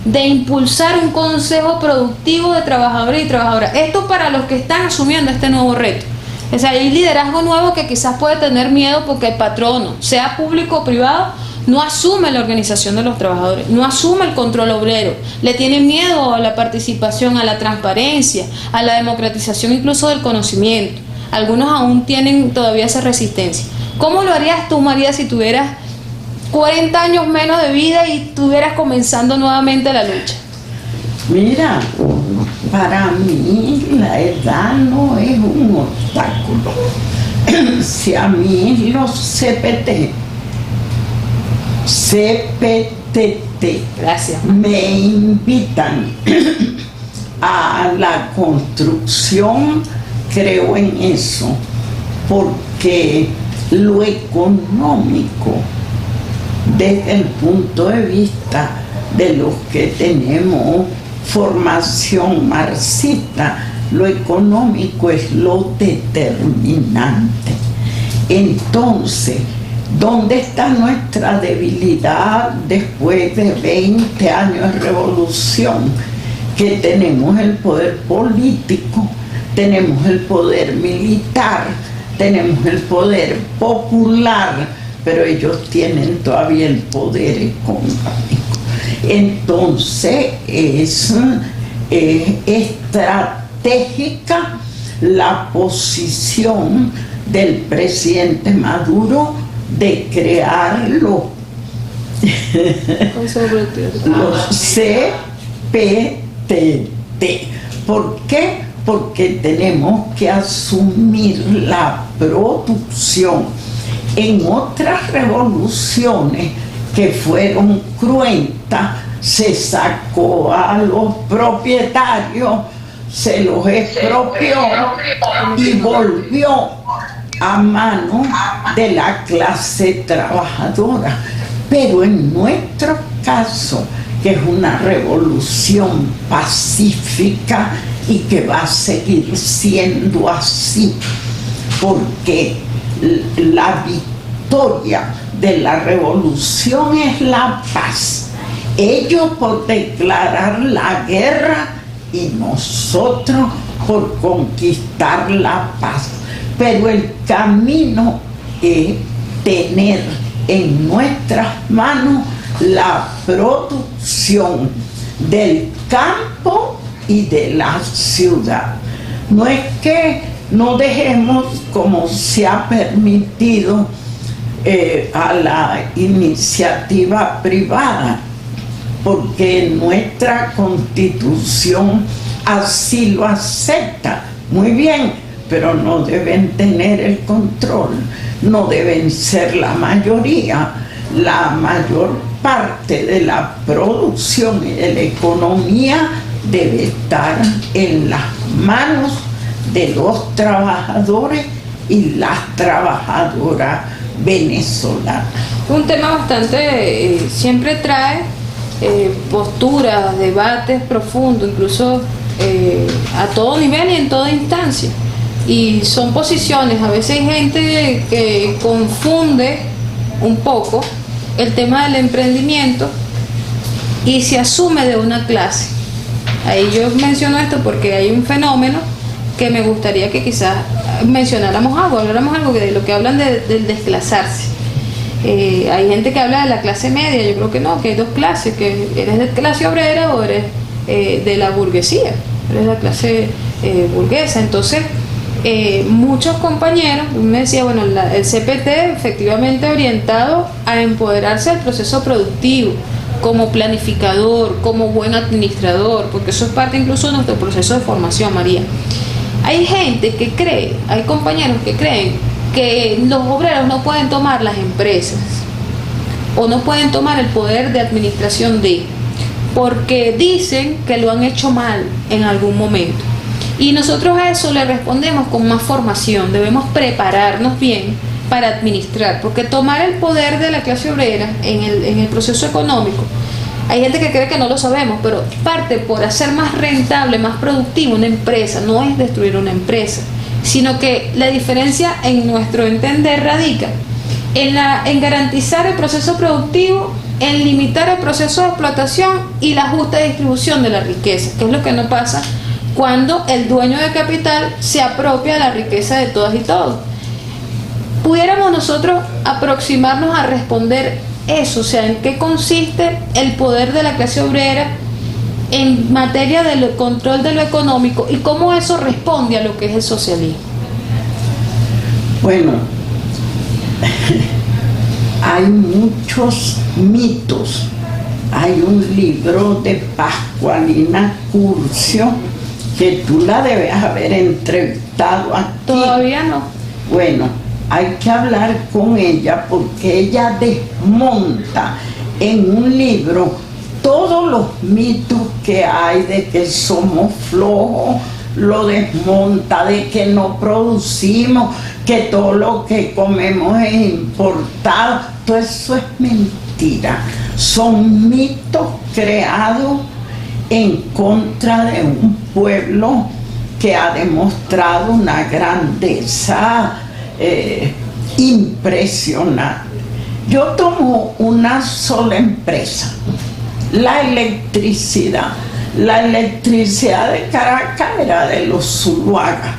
[SPEAKER 1] de impulsar un consejo productivo de trabajadores y trabajadoras? Esto para los que están asumiendo este nuevo reto. O sea, hay liderazgo nuevo que quizás puede tener miedo porque el patrono, sea público o privado, no asume la organización de los trabajadores, no asume el control obrero, le tiene miedo a la participación, a la transparencia, a la democratización incluso del conocimiento. Algunos aún tienen todavía esa resistencia. ¿Cómo lo harías tú, María, si tuvieras 40 años menos de vida y estuvieras comenzando nuevamente la lucha?
[SPEAKER 2] Mira, para mí la edad no es un obstáculo. Si a mí los CPTT
[SPEAKER 1] Gracias.
[SPEAKER 2] me invitan a la construcción, creo en eso, porque lo económico, desde el punto de vista de los que tenemos formación marxista, lo económico es lo determinante. Entonces, ¿dónde está nuestra debilidad después de 20 años de revolución? Que tenemos el poder político, tenemos el poder militar, tenemos el poder popular, pero ellos tienen todavía el poder económico. Entonces es estratégica la posición del presidente Maduro de crear los CPTT. ¿Por qué? Porque tenemos que asumir la producción. En otras revoluciones que fueron cruentas, se sacó a los propietarios, se los expropió y volvió a manos de la clase trabajadora. Pero en nuestro caso, que es una revolución pacífica y que va a seguir siendo así, porque la victoria de la revolución es la paz. Ellos por declarar la guerra y nosotros por conquistar la paz. Pero el camino es tener en nuestras manos la producción del campo y de la ciudad. No es que no dejemos, como se ha permitido, a la iniciativa privada, porque nuestra Constitución así lo acepta. Muy bien, pero no deben tener el control, no deben ser la mayoría. La mayor parte de la producción y de la economía debe estar en las manos de los trabajadores y las trabajadoras venezolanas.
[SPEAKER 1] Un tema bastante, siempre trae posturas, debates profundos, incluso a todo nivel y en toda instancia. Y son posiciones, a veces hay gente que confunde un poco el tema del emprendimiento y se asume de una clase. Ahí yo menciono esto porque hay un fenómeno que me gustaría que quizás mencionáramos algo, habláramos algo de lo que hablan del desclasarse. Hay gente que habla de la clase media, yo creo que no, que hay dos clases, que eres de clase obrera o eres de la burguesía, eres de la clase burguesa. Entonces, muchos compañeros me decían, bueno, el CPT efectivamente orientado a empoderarse del proceso productivo, como planificador, como buen administrador, porque eso es parte incluso de nuestro proceso de formación, María. Hay gente que cree, hay compañeros que creen que los obreros no pueden tomar las empresas o no pueden tomar el poder de administración porque dicen que lo han hecho mal en algún momento. Y nosotros a eso le respondemos con más formación. Debemos prepararnos bien para administrar, porque tomar el poder de la clase obrera en el proceso económico, hay gente que cree que no lo sabemos, pero parte por hacer más rentable, más productiva una empresa. No es destruir una empresa, sino que la diferencia en nuestro entender radica en garantizar el proceso productivo, en limitar el proceso de explotación y la justa distribución de la riqueza, que es lo que no pasa cuando el dueño de capital se apropia de la riqueza de todas y todos. Pudiéramos nosotros aproximarnos a responder eso, o sea, en qué consiste el poder de la clase obrera en materia del control de lo económico y cómo eso responde a lo que es el socialismo.
[SPEAKER 2] Bueno, hay muchos mitos. Hay un libro de Pascualina Curcio que tú la debes haber entrevistado aquí.
[SPEAKER 1] Todavía no.
[SPEAKER 2] Bueno, hay que hablar con ella porque ella desmonta en un libro todos los mitos que hay de que somos flojos, lo desmonta, de que no producimos, que todo lo que comemos es importado. Todo eso es mentira. Son mitos creados en contra de un pueblo que ha demostrado una grandeza impresionante. Yo tomo una sola empresa, la electricidad. La electricidad de Caracas era de los Zuluaga,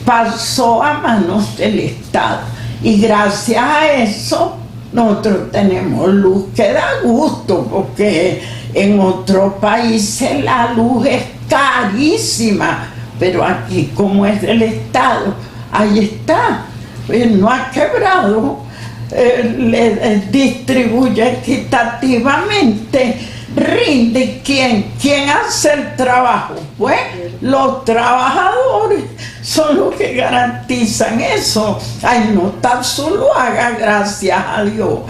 [SPEAKER 2] pasó a manos del Estado y gracias a eso nosotros tenemos luz que da gusto, porque en otros países la luz es carísima, pero aquí, como es del Estado, ahí está, no ha quebrado, le distribuye equitativamente. ¿Rinde quién? ¿Quién hace el trabajo? Pues los trabajadores son los que garantizan eso. Ay, no está Zuluaga, gracias a Dios.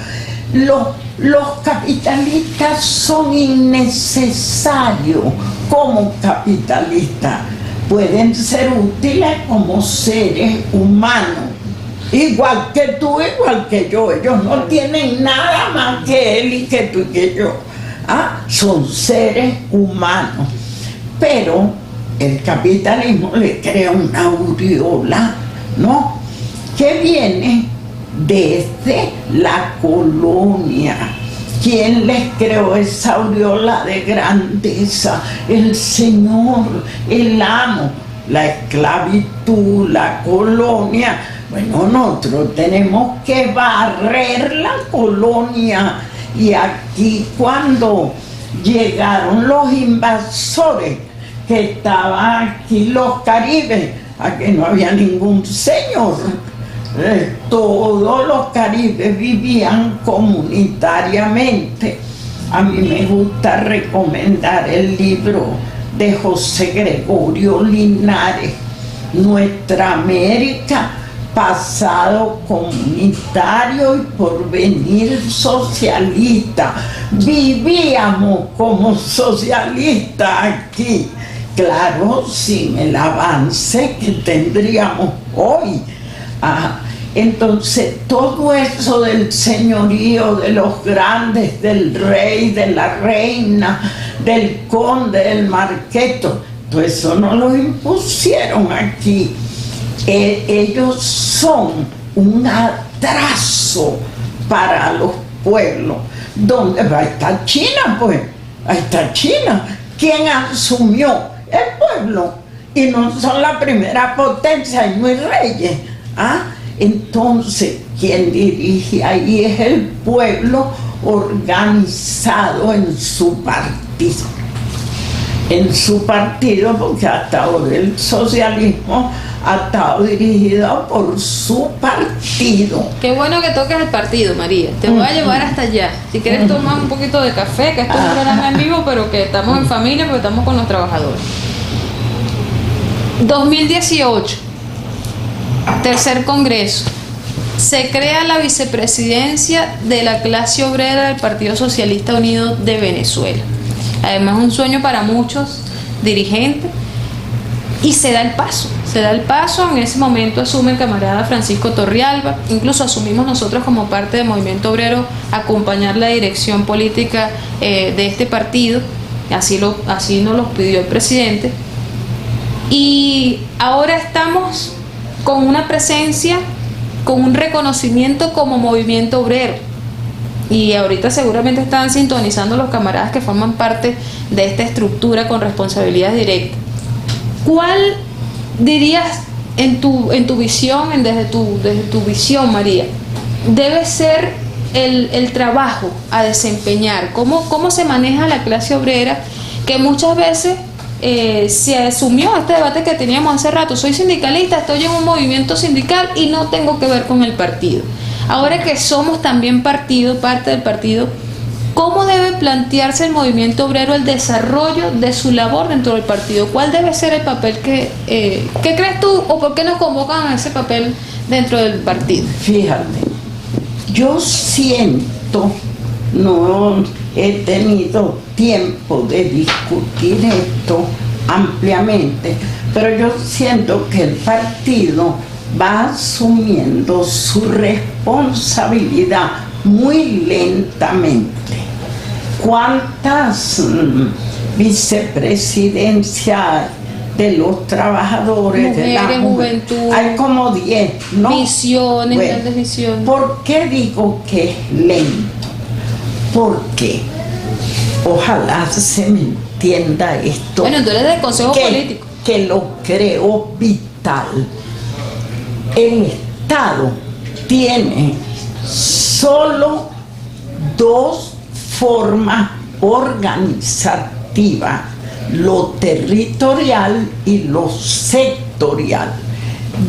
[SPEAKER 2] Los capitalistas son innecesarios como capitalistas. Pueden ser útiles como seres humanos. Igual que tú, igual que yo. Ellos no tienen nada más que él y que tú y que yo. Son seres humanos, pero el capitalismo le crea una aureola, ¿no?, que viene desde la colonia. ¿Quién les creó esa aureola de grandeza? El Señor, el amo. La esclavitud, la colonia. Bueno, nosotros tenemos que barrer la colonia. Y aquí, cuando llegaron los invasores, que estaban aquí los caribes, aquí no había ningún señor. Todos los caribes vivían comunitariamente. A mí me gusta recomendar el libro de José Gregorio Linares, Nuestra América, pasado comunitario y porvenir socialista. Vivíamos como socialistas aquí, claro, sin el avance que tendríamos hoy. Entonces todo eso del señorío, de los grandes, del rey, de la reina, del conde, del marqueto, todo eso no lo impusieron aquí. Ellos son un atraso para los pueblos. ¿Dónde va a estar China, pues? Ahí está China. ¿Quién asumió? El pueblo. Y no son la primera potencia, hay muy reyes. Entonces, quien dirige ahí es el pueblo organizado en su partido. En su partido, porque hasta ahora el socialismo ha estado dirigido por su partido.
[SPEAKER 1] Qué bueno que toques el partido, María. Te voy a llevar hasta allá. Si quieres tomar un poquito de café, que esto es un programa en vivo, pero que estamos en familia porque estamos con los trabajadores. 2018, tercer congreso. Se crea la vicepresidencia de la clase obrera del Partido Socialista Unido de Venezuela. Además, un sueño para muchos dirigentes. Y se da el paso, en ese momento asume el camarada Francisco Torrealba, incluso asumimos nosotros como parte del movimiento obrero acompañar la dirección política de este partido, así nos lo pidió el presidente, y ahora estamos con una presencia, con un reconocimiento como movimiento obrero, y ahorita seguramente están sintonizando los camaradas que forman parte de esta estructura con responsabilidad directa. ¿Cuál dirías en tu visión, desde tu visión, María, debe ser el trabajo a desempeñar? ¿Cómo se maneja la clase obrera? Que muchas veces se asumió este debate que teníamos hace rato. Soy sindicalista, estoy en un movimiento sindical y no tengo que ver con el partido. Ahora que somos también partido, parte del partido, ¿cómo debe plantearse el movimiento obrero el desarrollo de su labor dentro del partido? ¿Cuál debe ser el papel ¿qué crees tú o por qué nos convocan a ese papel dentro del partido?
[SPEAKER 2] Fíjate, yo siento, no he tenido tiempo de discutir esto ampliamente, pero yo siento que el partido va asumiendo su responsabilidad muy lentamente. ¿Cuántas vicepresidencias de los trabajadores,
[SPEAKER 1] mujeres,
[SPEAKER 2] de la
[SPEAKER 1] juventud?
[SPEAKER 2] Hay como 10, ¿no?
[SPEAKER 1] Misiones,
[SPEAKER 2] bueno,
[SPEAKER 1] grandes misiones.
[SPEAKER 2] ¿Por qué digo que es lento? Porque ojalá se me entienda esto.
[SPEAKER 1] Bueno, tú eres del Consejo Político.
[SPEAKER 2] Que lo creo vital. El Estado tiene solo dos formas organizativas, lo territorial y lo sectorial.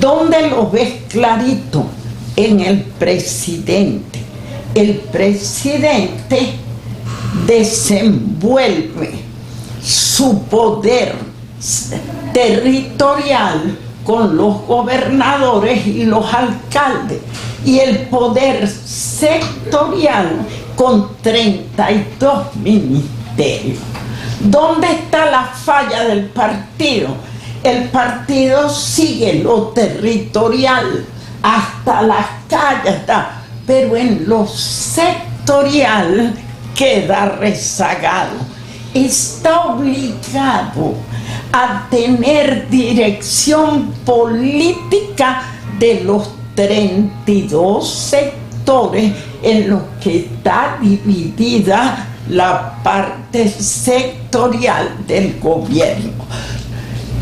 [SPEAKER 2] ¿Dónde lo ves clarito? En el presidente. El presidente desenvuelve su poder territorial con los gobernadores y los alcaldes, y el poder sectorial con 32 ministerios. ¿Dónde está la falla del partido? El partido sigue lo territorial hasta las calles, pero en lo sectorial queda rezagado. Está obligado a tener dirección política de los 32 sectores en los que está dividida la parte sectorial del gobierno.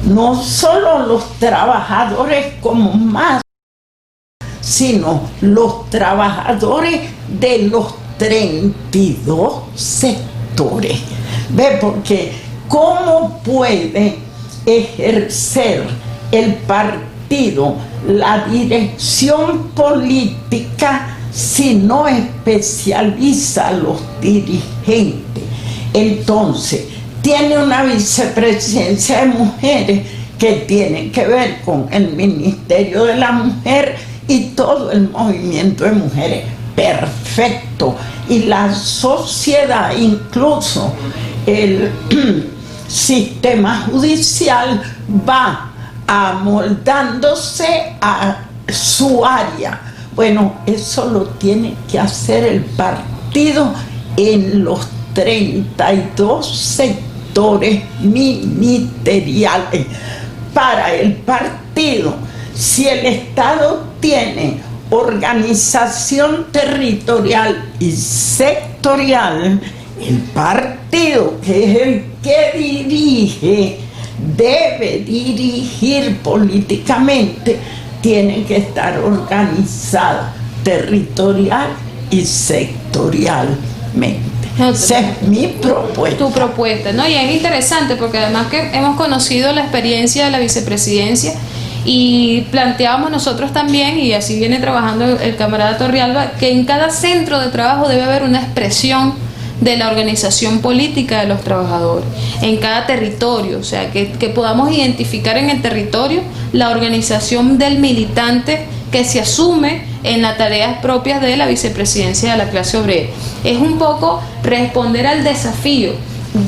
[SPEAKER 2] No solo los trabajadores como más, sino los trabajadores de los 32 sectores. ¿Ve? Porque ¿cómo puede ejercer el partido, la dirección política, si no especializa a los dirigentes. Entonces, tiene una vicepresidencia de mujeres que tiene que ver con el Ministerio de la Mujer y todo el movimiento de mujeres. Perfecto. Y la sociedad, incluso el sistema judicial, va amoldándose a su área. Bueno, eso lo tiene que hacer el partido en los 32 sectores ministeriales. Para el partido, si el Estado tiene organización territorial y sectorial, el partido, que es el que dirige, debe dirigir políticamente, tiene que estar organizado territorial y sectorialmente. Esa es mi propuesta.
[SPEAKER 1] Tu propuesta, ¿no? Y es interesante porque además que hemos conocido la experiencia de la vicepresidencia y planteábamos nosotros también, y así viene trabajando el camarada Torrealba, que en cada centro de trabajo debe haber una expresión de la organización política de los trabajadores, en cada territorio, o sea, que podamos identificar en el territorio la organización del militante que se asume en las tareas propias de la vicepresidencia de la clase obrera. Es un poco responder al desafío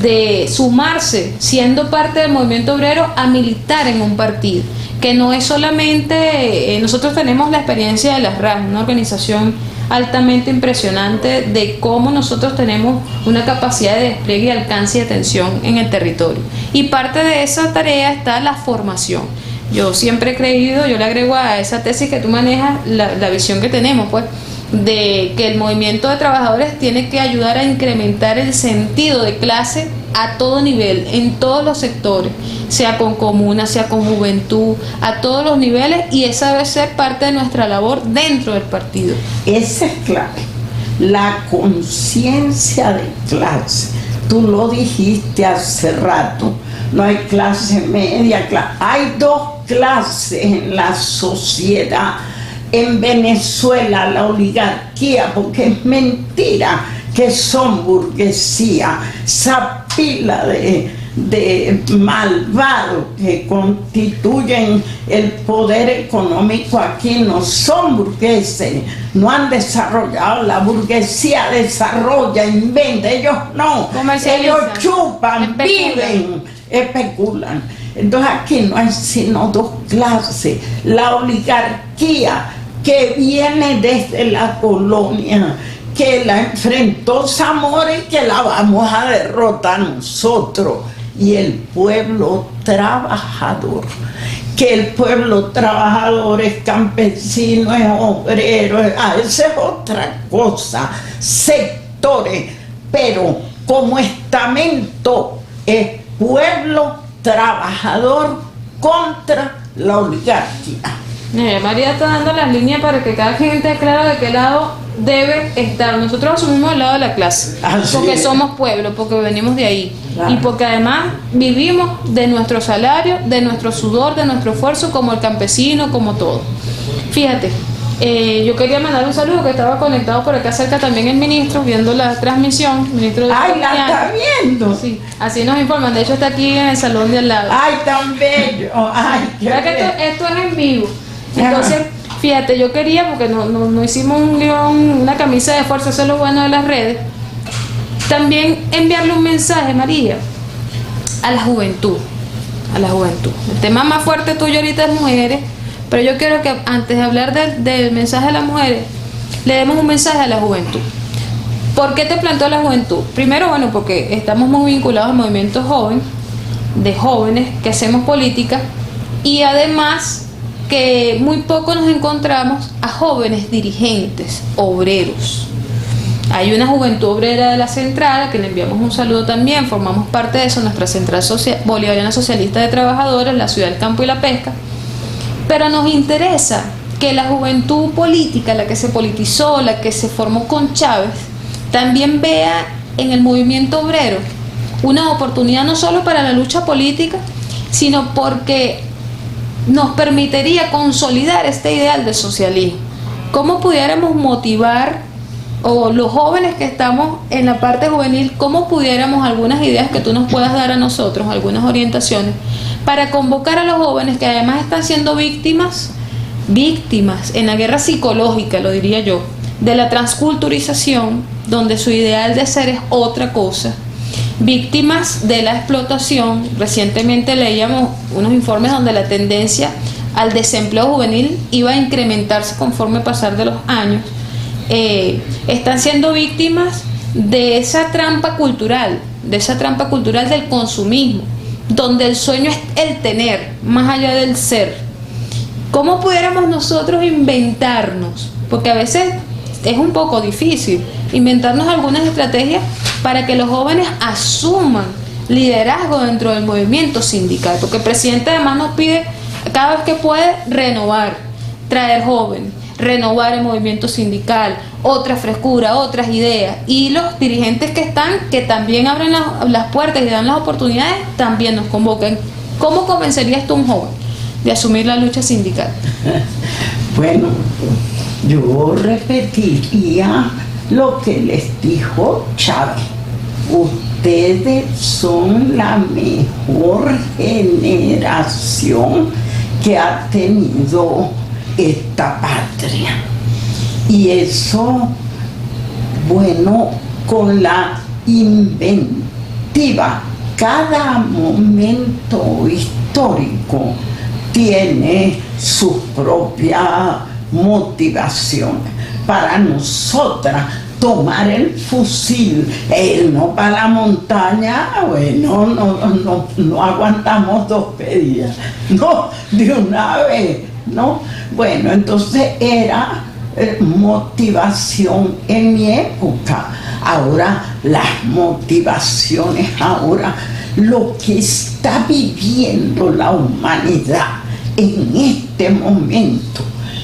[SPEAKER 1] de sumarse, siendo parte del movimiento obrero, a militar en un partido, que no es solamente, nosotros tenemos la experiencia de las RAS, una organización altamente impresionante de cómo nosotros tenemos una capacidad de despliegue y alcance y atención en el territorio. Y parte de esa tarea está la formación. Yo siempre he creído, yo le agrego a esa tesis que tú manejas, la visión que tenemos, pues, de que el movimiento de trabajadores tiene que ayudar a incrementar el sentido de clase a todo nivel, en todos los sectores, sea con comunas, sea con juventud, a todos los niveles, y esa debe ser parte de nuestra labor dentro del partido.
[SPEAKER 2] Esa es clave, la conciencia de clase. Tú lo dijiste hace rato, no hay clase media, hay dos clases en la sociedad. En Venezuela la oligarquía, porque es mentira que son burguesía, esa pila de malvados que constituyen el poder económico aquí no son burgueses, no han desarrollado. La burguesía desarrolla, inventa, ellos no, ellos chupan, viven, especulan. Entonces aquí no hay sino dos clases: la oligarquía, que viene desde la colonia, que la enfrentó Zamora y que la vamos a derrotar nosotros, y el pueblo trabajador, que el pueblo trabajador es campesino, es obrero, esa es otra cosa, sectores, pero como estamento es pueblo trabajador contra la oligarquía.
[SPEAKER 1] María está dando las líneas para que cada quien esté claro de qué lado debe estar. Nosotros asumimos el lado de la clase, porque somos pueblo, porque venimos de ahí, claro, y porque además vivimos de nuestro salario, de nuestro sudor, de nuestro esfuerzo, como el campesino, como todo. Fíjate, yo quería mandar un saludo, que estaba conectado por acá cerca también el ministro, viendo la transmisión. Ministro de
[SPEAKER 2] ¡Ay, la está viendo!
[SPEAKER 1] Sí, así nos informan. De hecho está aquí en el salón de al lado.
[SPEAKER 2] ¡Ay, tan bello! ¡Ay, qué bello!
[SPEAKER 1] Que esto es en vivo. Entonces, fíjate, yo quería, porque no hicimos un guión, una camisa de fuerza, eso es lo bueno de las redes, también enviarle un mensaje, María, a la juventud, El tema más fuerte tuyo ahorita es mujeres, pero yo quiero que antes de hablar del mensaje a las mujeres, le demos un mensaje a la juventud. ¿Por qué te planteo la juventud? Primero, bueno, porque estamos muy vinculados al movimiento joven, de jóvenes que hacemos política, y además que muy poco nos encontramos a jóvenes dirigentes, obreros. Hay una juventud obrera de la central, a que le enviamos un saludo también, formamos parte de eso, nuestra central bolivariana socialista de trabajadores, la ciudad del campo y la pesca, pero nos interesa que la juventud política, la que se politizó, la que se formó con Chávez, también vea en el movimiento obrero una oportunidad no solo para la lucha política, sino porque nos permitiría consolidar este ideal de socialismo. ¿Cómo pudiéramos motivar, o los jóvenes que estamos en la parte juvenil, cómo pudiéramos, algunas ideas que tú nos puedas dar a nosotros, algunas orientaciones, para convocar a los jóvenes que además están siendo víctimas en la guerra psicológica, lo diría yo, de la transculturización, donde su ideal de ser es otra cosa, víctimas de la explotación? Recientemente leíamos unos informes donde la tendencia al desempleo juvenil iba a incrementarse conforme pasar de los años. Están siendo víctimas de esa trampa cultural, del consumismo, donde el sueño es el tener, más allá del ser. ¿Cómo pudiéramos nosotros inventarnos? Porque a veces es un poco difícil inventarnos algunas estrategias para que los jóvenes asuman liderazgo dentro del movimiento sindical, porque el presidente además nos pide cada vez que puede renovar, traer jóvenes, renovar el movimiento sindical, otra frescura, otras ideas, y los dirigentes que están, que también abren las puertas y dan las oportunidades, también nos convocan. ¿Cómo convencerías tú a un joven de asumir la lucha sindical?
[SPEAKER 2] Bueno, yo repetiría lo que les dijo Chávez. Ustedes son la mejor generación que ha tenido esta patria. Y eso, bueno, con la inventiva, cada momento histórico tiene su propia motivación. Para nosotras, tomar el fusil, no para la montaña, bueno, no aguantamos 2 días, no, de una vez, ¿no? Bueno, entonces era motivación en mi época. Ahora, las motivaciones ahora, lo que está viviendo la humanidad en este momento,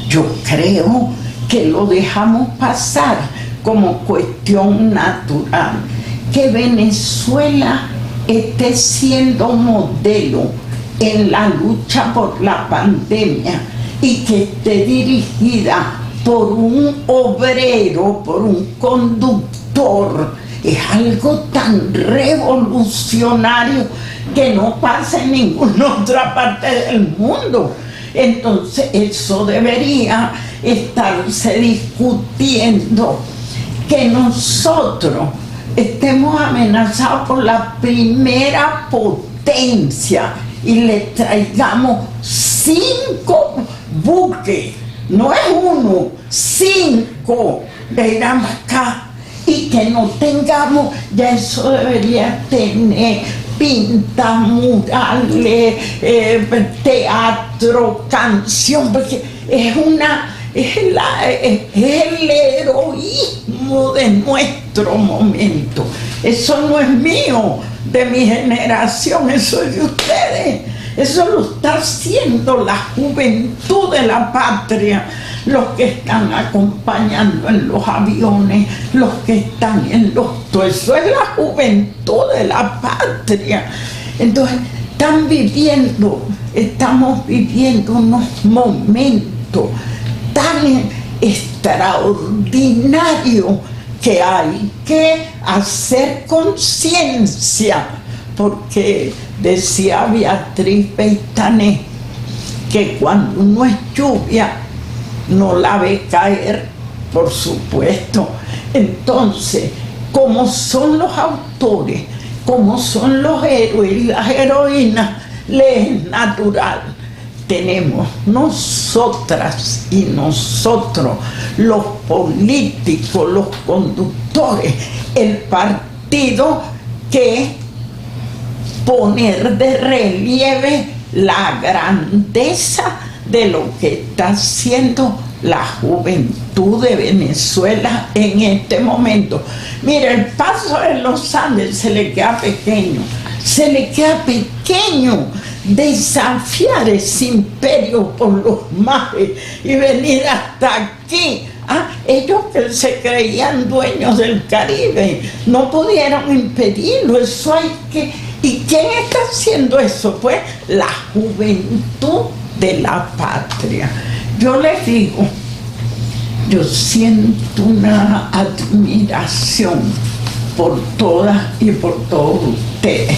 [SPEAKER 2] yo creo que lo dejamos pasar como cuestión natural. Que Venezuela esté siendo modelo en la lucha por la pandemia y que esté dirigida por un obrero, por un conductor, es algo tan revolucionario que no pasa en ninguna otra parte del mundo. Entonces eso debería estarse discutiendo, que nosotros estemos amenazados por la primera potencia y le traigamos 5 buques, no es 1, 5 de Irán acá, y que no tengamos, ya eso debería tener pinta, murales, teatro, canción, porque es el heroísmo de nuestro momento. Eso no es mío, de mi generación, eso es de ustedes. Eso lo está haciendo la juventud de la patria, los que están acompañando en los aviones, los que están en todo eso es la juventud de la patria. Entonces, estamos viviendo unos momentos tan extraordinarios que hay que hacer conciencia, porque decía Beatriz Beitané que cuando no es lluvia no la ve caer, por supuesto. Entonces, como son los autores, como son los héroes y las heroínas, les es natural. Tenemos nosotras y nosotros, los políticos, los conductores, el partido, que poner de relieve la grandeza de lo que está haciendo la juventud de Venezuela en este momento. Mira, el paso de los Andes se le queda pequeño, desafiar ese imperio por los mares y venir hasta aquí. Ellos que se creían dueños del Caribe no pudieron impedirlo. Eso hay que... ¿Y quién está haciendo eso? Pues la juventud de la patria. Yo les digo, yo siento una admiración por todas y por todos ustedes.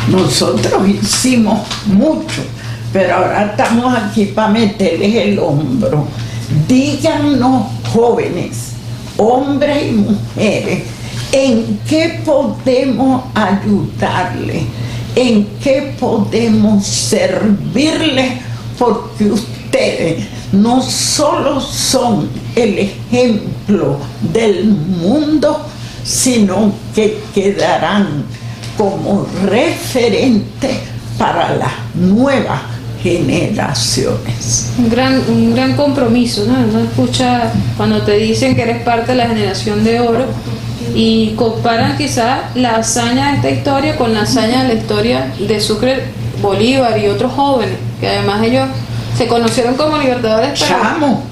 [SPEAKER 2] Nosotros hicimos mucho, pero ahora estamos aquí para meterles el hombro. Díganos, jóvenes, hombres y mujeres, ¿en qué podemos ayudarles? ¿En qué podemos servirles? Porque ustedes no solo son el ejemplo del mundo, sino que quedarán como referente para las nuevas generaciones.
[SPEAKER 1] Un gran compromiso, ¿no? Uno escucha cuando te dicen que eres parte de la generación de oro y comparan quizás la hazaña de esta historia con la hazaña de la historia de Sucre, Bolívar y otros jóvenes, que además ellos se conocieron como libertadores,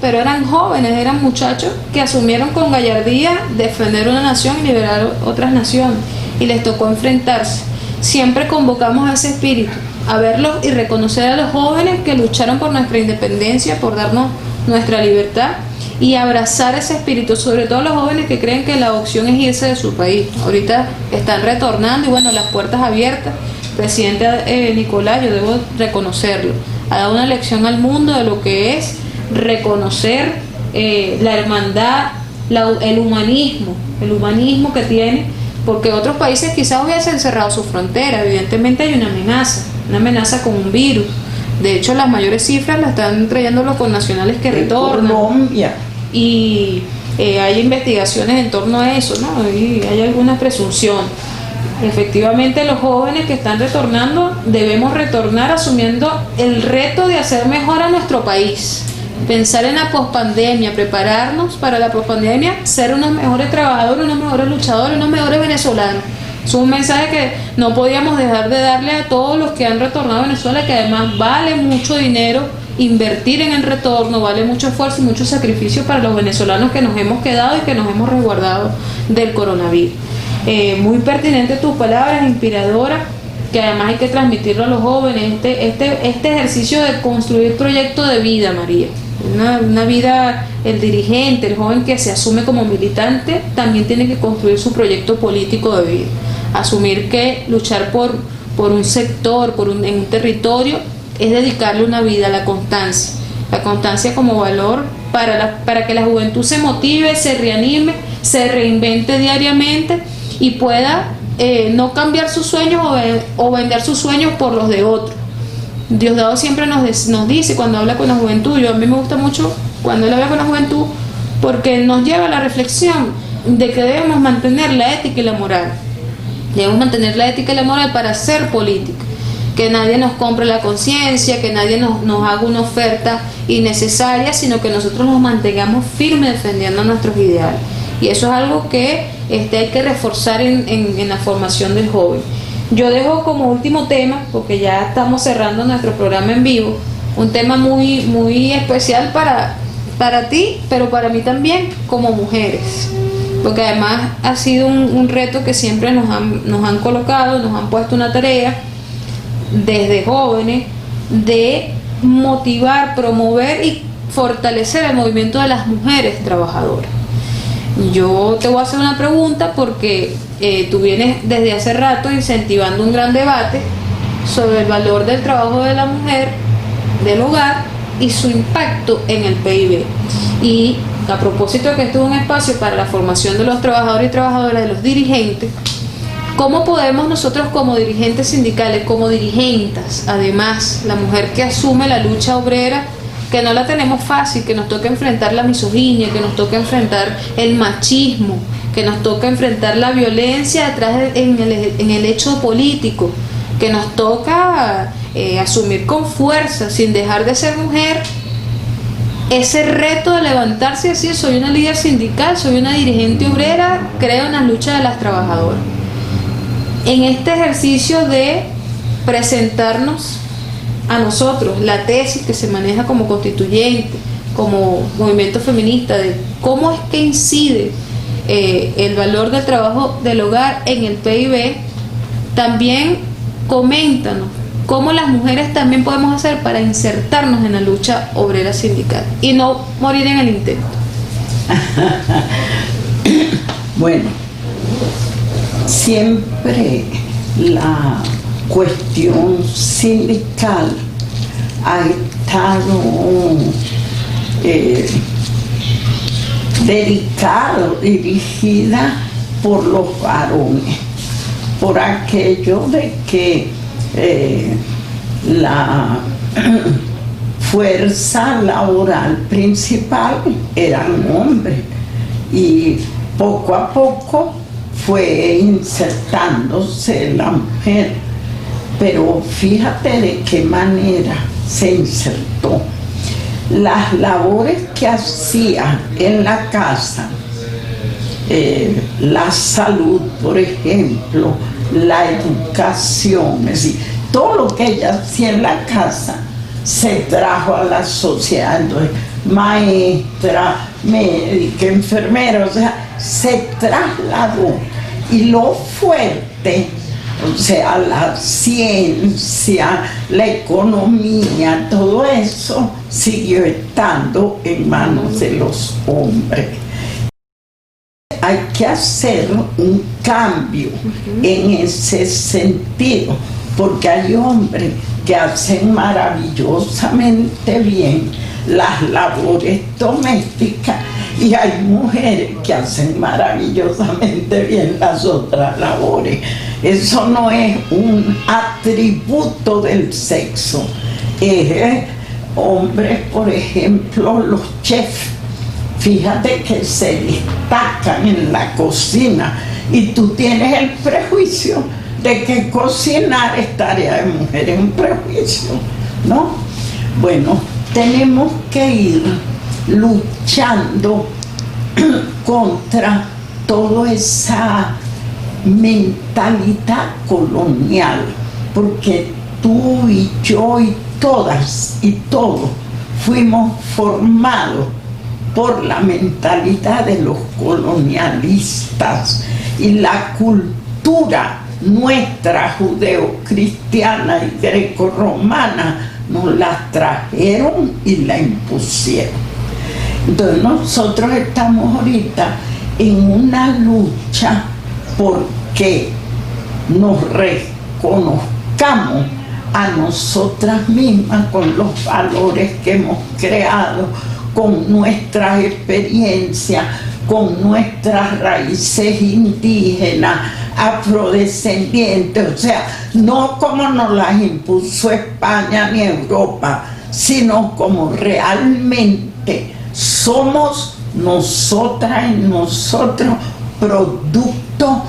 [SPEAKER 1] pero eran jóvenes, eran muchachos que asumieron con gallardía defender una nación y liberar otras naciones, y les tocó enfrentarse. Siempre convocamos a ese espíritu, a verlos y reconocer a los jóvenes que lucharon por nuestra independencia, por darnos nuestra libertad, y abrazar ese espíritu, sobre todo los jóvenes que creen que la opción es irse de su país. Ahorita están retornando y bueno, las puertas abiertas. Presidente Nicolás, yo debo reconocerlo, ha dado una lección al mundo de lo que es reconocer la hermandad, el humanismo que tiene, porque otros países quizás hubiesen cerrado su frontera. Evidentemente hay una amenaza con un virus. De hecho, las mayores cifras las están trayendo los connacionales que retornan.
[SPEAKER 2] Colombia.
[SPEAKER 1] Y hay investigaciones en torno a eso, ¿no? Y hay alguna presunción. Efectivamente, los jóvenes que están retornando debemos retornar asumiendo el reto de hacer mejor a nuestro país, pensar en la pospandemia, prepararnos para la pospandemia, ser unos mejores trabajadores, unos mejores luchadores, unos mejores venezolanos. Es un mensaje que no podíamos dejar de darle a todos los que han retornado a Venezuela, que además vale mucho dinero invertir en el retorno, vale mucho esfuerzo y mucho sacrificio para los venezolanos que nos hemos quedado y que nos hemos resguardado del coronavirus. Muy pertinente tus palabras, inspiradoras, que además hay que transmitirlo a los jóvenes, este ejercicio de construir proyecto de vida, María. Una vida, el dirigente, el joven que se asume como militante, también tiene que construir su proyecto político de vida. Asumir que luchar por un sector, en un territorio, es dedicarle una vida a la constancia. La constancia como valor para que la juventud se motive, se reanime, se reinvente diariamente y pueda no cambiar sus sueños o vender sus sueños por los de otros. Diosdado siempre nos dice cuando habla con la juventud, a mí me gusta mucho cuando él habla con la juventud, porque nos lleva a la reflexión de que debemos mantener la ética y la moral. Debemos mantener la ética y la moral para hacer política. Que nadie nos compre la conciencia, que nadie nos haga una oferta innecesaria, sino que nosotros nos mantengamos firmes defendiendo nuestros ideales. Y eso es algo que hay que reforzar en la formación del joven. Yo dejo como último tema, porque ya estamos cerrando nuestro programa en vivo, un tema muy, muy especial para ti, pero para mí también como mujeres. Porque además ha sido un reto que siempre nos han colocado, nos han puesto una tarea desde jóvenes de motivar, promover y fortalecer el movimiento de las mujeres trabajadoras. Yo te voy a hacer una pregunta porque tú vienes desde hace rato incentivando un gran debate sobre el valor del trabajo de la mujer, del hogar y su impacto en el PIB. Y a propósito de que esto es un espacio para la formación de los trabajadores y trabajadoras, de los dirigentes, ¿cómo podemos nosotros como dirigentes sindicales, como dirigentas, además la mujer que asume la lucha obrera, que no la tenemos fácil, que nos toca enfrentar la misoginia, que nos toca enfrentar el machismo, que nos toca enfrentar la violencia detrás en el hecho político, que nos toca asumir con fuerza, sin dejar de ser mujer, ese reto de levantarse y decir, soy una líder sindical, soy una dirigente obrera, creo en las luchas de las trabajadoras? En este ejercicio de presentarnos a nosotros la tesis que se maneja como constituyente, como movimiento feminista, de cómo es que incide el valor del trabajo del hogar en el PIB, también coméntanos cómo las mujeres también podemos hacer para insertarnos en la lucha obrera sindical y no morir en el intento.
[SPEAKER 2] Bueno, siempre la cuestión sindical ha estado dirigida por los varones, por aquello de que la fuerza laboral principal eran hombres, y poco a poco fue insertándose la mujer. Pero fíjate de qué manera se insertó. Las labores que hacía en la casa, la salud, por ejemplo, la educación, es decir, todo lo que ella hacía en la casa se trajo a la sociedad. Entonces, maestra, médica, enfermera, o sea, se trasladó. Y lo fuerte, o sea, la ciencia, la economía, todo eso siguió estando en manos de los hombres. Hay que hacer un cambio en ese sentido, porque hay hombres que hacen maravillosamente bien las labores domésticas y hay mujeres que hacen maravillosamente bien las otras labores. Eso no es un atributo del sexo. Hombres, por ejemplo, los chefs, fíjate que se destacan en la cocina y tú tienes el prejuicio de que cocinar es tarea de mujer, es un prejuicio, ¿no? Bueno, tenemos que ir luchando contra toda esa mentalidad colonial, porque tú y yo y todas y todos fuimos formados por la mentalidad de los colonialistas, y la cultura nuestra judeo-cristiana y greco-romana nos la trajeron y la impusieron. Entonces nosotros estamos ahorita en una lucha porque nos reconozcamos a nosotras mismas con los valores que hemos creado, con nuestras experiencias, con nuestras raíces indígenas, afrodescendientes, o sea, no como nos las impuso España ni Europa, sino como realmente somos nosotras y nosotros, producto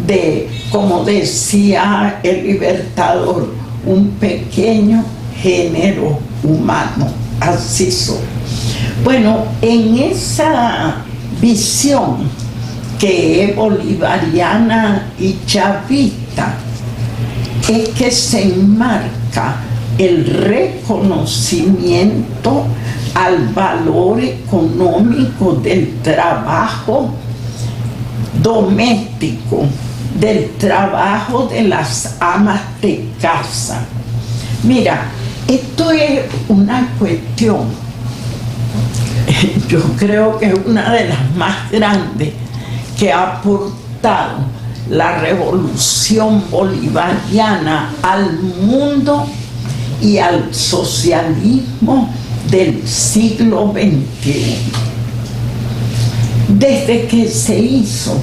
[SPEAKER 2] de, como decía el Libertador, un pequeño género humano, así son. Bueno, en esa visión que es bolivariana y chavista, es que se enmarca el reconocimiento al valor económico del trabajo doméstico, del trabajo de las amas de casa. Mira, esto es una cuestión, yo creo que es una de las más grandes que ha aportado la revolución bolivariana al mundo y al socialismo del siglo XXI. Desde que se hizo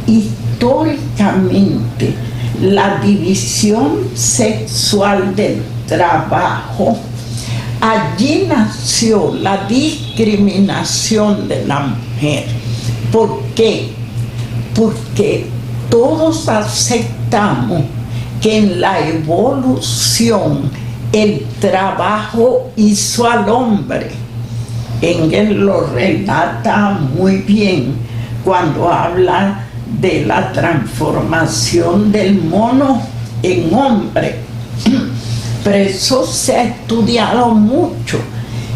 [SPEAKER 2] históricamente la división sexual del trabajo, allí nació la discriminación de la mujer. ¿Por qué? Porque todos aceptamos que en la evolución el trabajo hizo al hombre. Engels lo relata muy bien cuando habla de la transformación del mono en hombre. Pero eso se ha estudiado mucho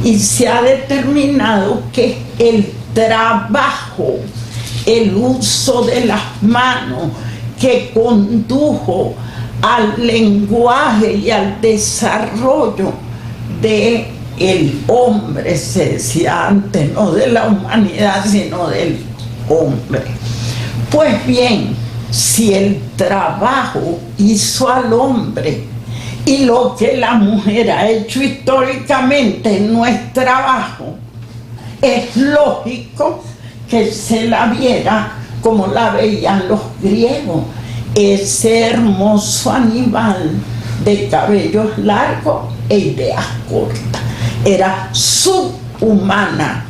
[SPEAKER 2] y se ha determinado que el trabajo, el uso de las manos, que condujo al lenguaje y al desarrollo de el hombre, se decía antes, no de la humanidad, sino del hombre. Pues bien, si el trabajo hizo al hombre y lo que la mujer ha hecho históricamente no es trabajo, es lógico que se la viera como la veían los griegos, ese hermoso animal de cabellos largos e ideas cortas. Era subhumana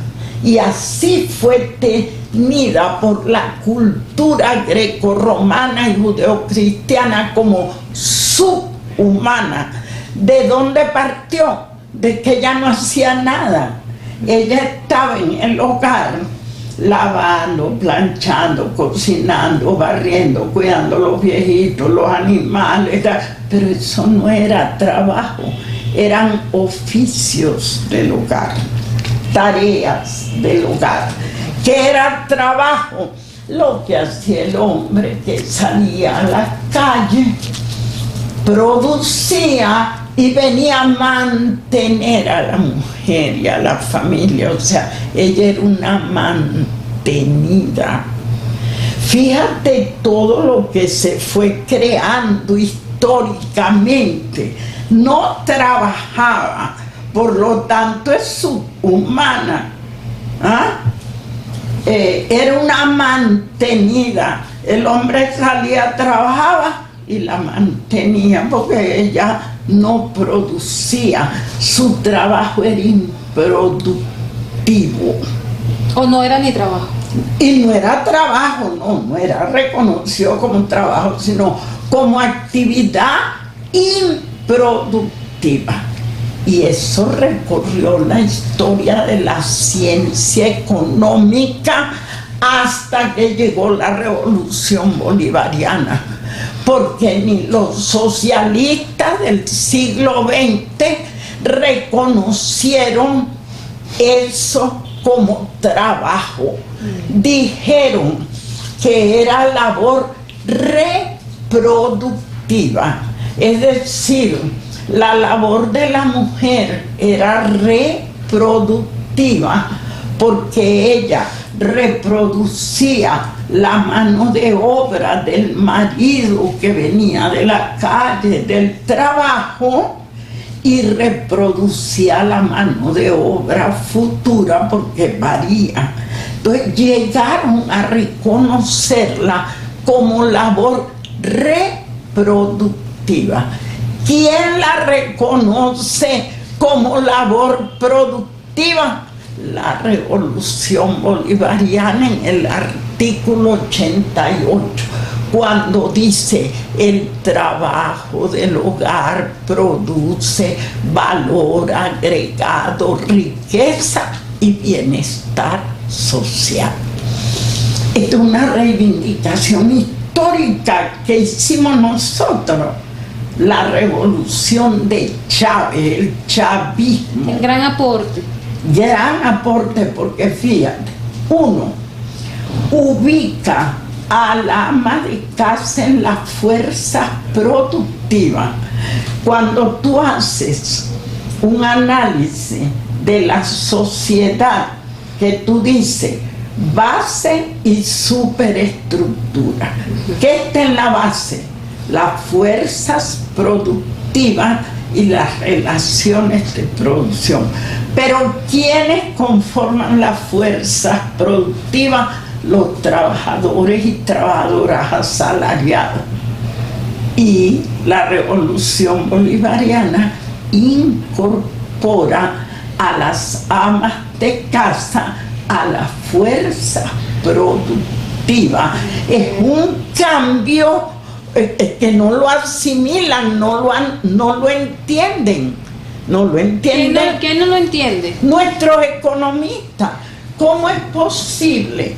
[SPEAKER 2] y así fue tenida por la cultura grecorromana y judeocristiana como subhumana. ¿De dónde partió? De que ella no hacía nada. Ella estaba en el hogar lavando, planchando, cocinando, barriendo, cuidando a los viejitos, los animales, pero eso no era trabajo, eran oficios del hogar, tareas del hogar. ¿Qué era trabajo? Lo que hacía el hombre que salía a la calle, producía y venía a mantener a la mujer y a la familia, o sea, ella era una mantenida. Fíjate todo lo que se fue creando históricamente. No trabajaba, por lo tanto es subhumana. Era una mantenida. El hombre salía, trabajaba y la mantenía porque ella no producía, su trabajo era improductivo.
[SPEAKER 1] ¿O no era ni trabajo?
[SPEAKER 2] Y no era trabajo, no era reconocido como trabajo, sino como actividad improductiva. Y eso recorrió la historia de la ciencia económica hasta que llegó la Revolución Bolivariana. Porque ni los socialistas del siglo XX reconocieron eso como trabajo. Dijeron que era labor reproductiva, es decir, la labor de la mujer era reproductiva porque ella reproducía la mano de obra del marido que venía de la calle, del trabajo, y reproducía la mano de obra futura porque varía. Entonces llegaron a reconocerla como labor reproductiva. ¿Quién la reconoce como labor productiva? La Revolución Bolivariana en el artículo 88, cuando dice el trabajo del hogar produce valor agregado, riqueza y bienestar social. Esta es una reivindicación histórica que hicimos nosotros, la revolución de Chávez, el chavismo.
[SPEAKER 1] El gran aporte.
[SPEAKER 2] Gran aporte porque fíjate, uno, ubica a la ama de casa en la fuerza productiva. Cuando tú haces un análisis de la sociedad que tú dices base y superestructura, ¿qué está en la base? Las fuerzas productivas y las relaciones de producción. Pero ¿quiénes conforman las fuerzas productivas? Los trabajadores y trabajadoras asalariados. Y la Revolución Bolivariana incorpora a las amas de casa a la fuerza productiva. Es un cambio que no lo asimilan, no lo entienden. No lo entienden.
[SPEAKER 1] ¿Quién no lo entiende?
[SPEAKER 2] Nuestros economistas. ¿Cómo es posible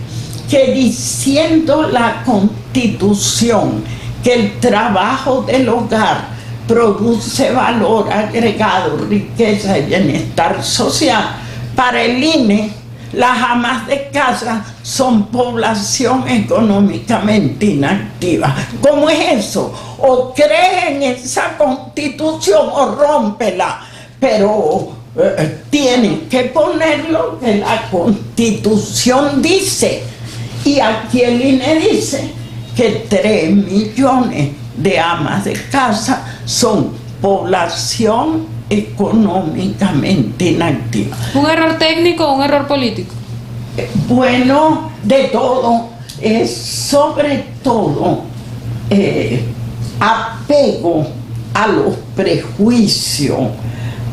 [SPEAKER 2] que diciendo la Constitución que el trabajo del hogar produce valor agregado, riqueza y bienestar social, para el INE las amas de casa son población económicamente inactiva. ¿Cómo es eso? O crees en esa constitución o rómpela, pero tienen que poner lo que la constitución dice. Y aquí el INE dice que 3 millones de amas de casa son población económicamente inactiva.
[SPEAKER 1] ¿Un error técnico o un error político?
[SPEAKER 2] Bueno, de todo, es sobre todo apego a los prejuicios,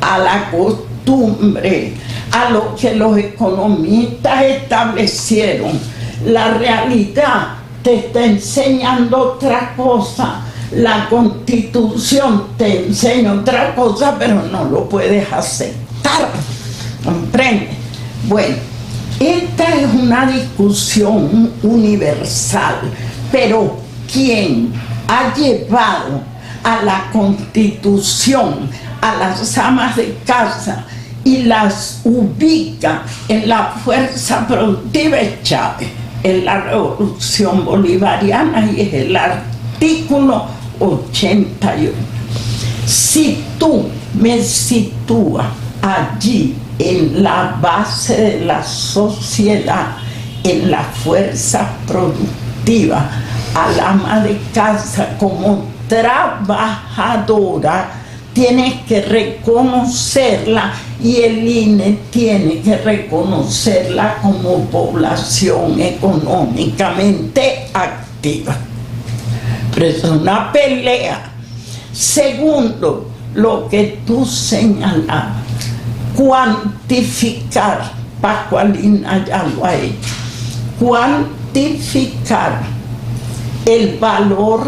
[SPEAKER 2] a la costumbre, a lo que los economistas establecieron. La realidad te está enseñando otra cosa. La Constitución te enseña otra cosa, pero no lo puedes aceptar. ¿Comprende? Bueno, esta es una discusión universal, pero ¿quién ha llevado a la Constitución a las amas de casa y las ubica en la fuerza productiva? Es Chávez, en la Revolución Bolivariana, y es el artículo 81. Si tú me sitúas allí en la base de la sociedad, en la fuerza productiva, al ama de casa como trabajadora, tienes que reconocerla, y el INE tiene que reconocerla como población económicamente activa. Pero es una pelea. Segundo, lo que tú señalabas, cuantificar. Pascualina ya lo ha hecho. Cuantificar el valor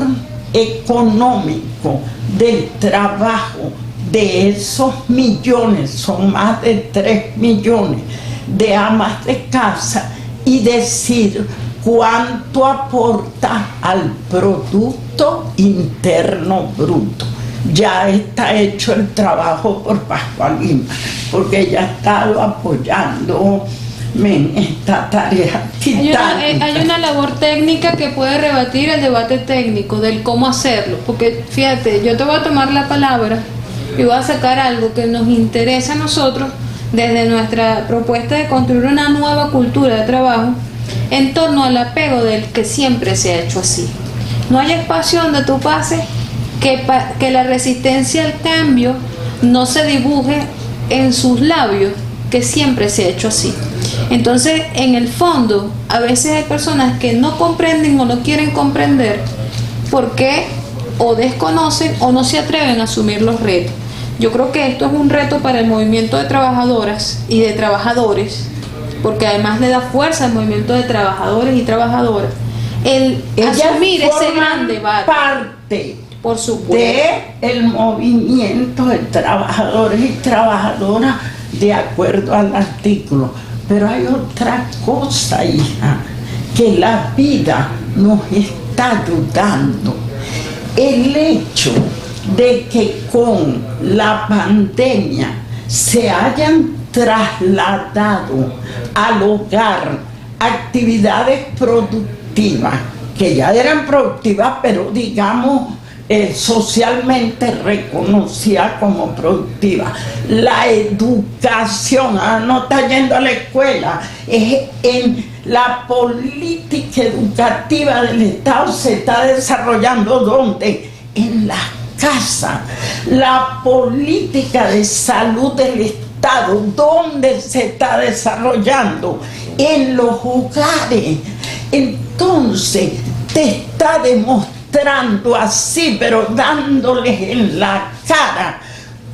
[SPEAKER 2] económico del trabajo de esos millones, son más de 3 millones de amas de casa, y decir cuánto aporta al Producto Interno Bruto. Ya está hecho el trabajo por Pascualina, porque ella ha estado apoyándome en esta tarea titánica.
[SPEAKER 1] Hay una labor técnica que puede rebatir el debate técnico del cómo hacerlo, porque fíjate, yo te voy a tomar la palabra y voy a sacar algo que nos interesa a nosotros desde nuestra propuesta de construir una nueva cultura de trabajo en torno al apego del que siempre se ha hecho así. No hay espacio donde tú pases que la resistencia al cambio no se dibuje en sus labios, que siempre se ha hecho así. Entonces, en el fondo, a veces hay personas que no comprenden o no quieren comprender por qué o desconocen o no se atreven a asumir los retos. Yo creo que esto es un reto para el movimiento de trabajadoras y de trabajadores, porque además le da fuerza al movimiento de trabajadores y trabajadoras el asumir ese gran debate.
[SPEAKER 2] Parte,
[SPEAKER 1] por supuesto,
[SPEAKER 2] del movimiento de trabajadores y trabajadoras de acuerdo al artículo. Pero hay otra cosa, hija, que la vida nos está ayudando. El hecho de que con la pandemia se hayan trasladado al hogar actividades productivas, que ya eran productivas, pero digamos socialmente reconocidas como productivas. La educación, no está yendo a la escuela, es en la política educativa del Estado se está desarrollando. ¿Dónde? En las casas. La política de salud del Estado, ¿dónde se está desarrollando? En los hogares. Entonces te está demostrando así, pero dándoles en la cara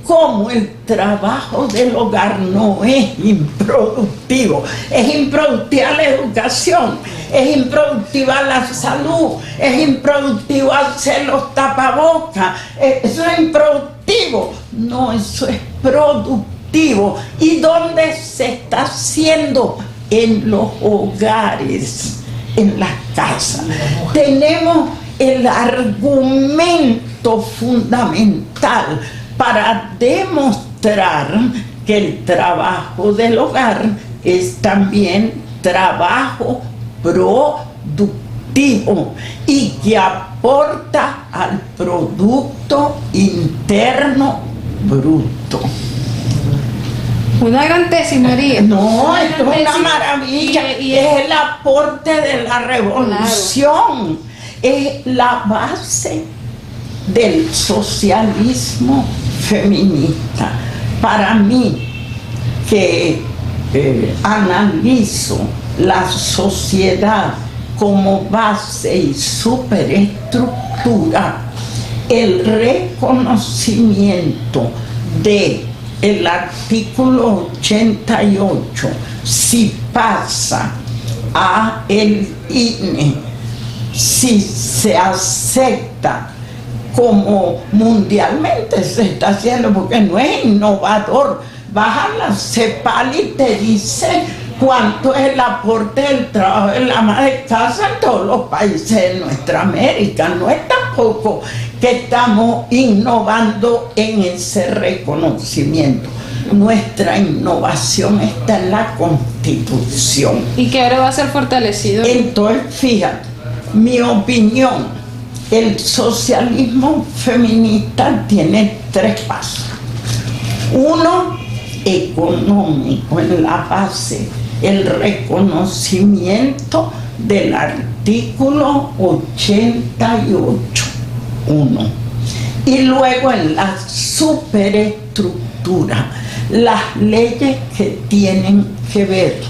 [SPEAKER 2] cómo el trabajo del hogar no es improductivo. Es improductiva la educación, es improductiva la salud, es improductivo hacer los tapabocas. Eso es improductivo. No, eso es productivo. ¿Y dónde se está haciendo? En los hogares, en las casas. Tenemos el argumento fundamental para demostrar que el trabajo del hogar es también trabajo productivo y que aporta al Producto Interno Bruto.
[SPEAKER 1] Una gran tesis, María.
[SPEAKER 2] No, esto es una maravilla.
[SPEAKER 1] Y
[SPEAKER 2] es el aporte de la revolución. Claro. Es la base del socialismo feminista. Para mí, que analizo la sociedad como base y superestructura, el reconocimiento de el artículo 88, si pasa a el INE, si se acepta como mundialmente se está haciendo, porque no es innovador. Vas a la CEPAL y te dice cuánto es el aporte del trabajo de la ama de casa en todos los países de nuestra América. No es tampoco que estamos innovando en ese reconocimiento. Nuestra innovación está en la Constitución.
[SPEAKER 1] ¿Y que ahora va a ser fortalecido?
[SPEAKER 2] Entonces, fíjate, mi opinión, el socialismo feminista tiene 3 pasos. Uno, económico, en la base, el reconocimiento del artículo 88, 1. Y luego en la superestructura, las leyes que tienen que ver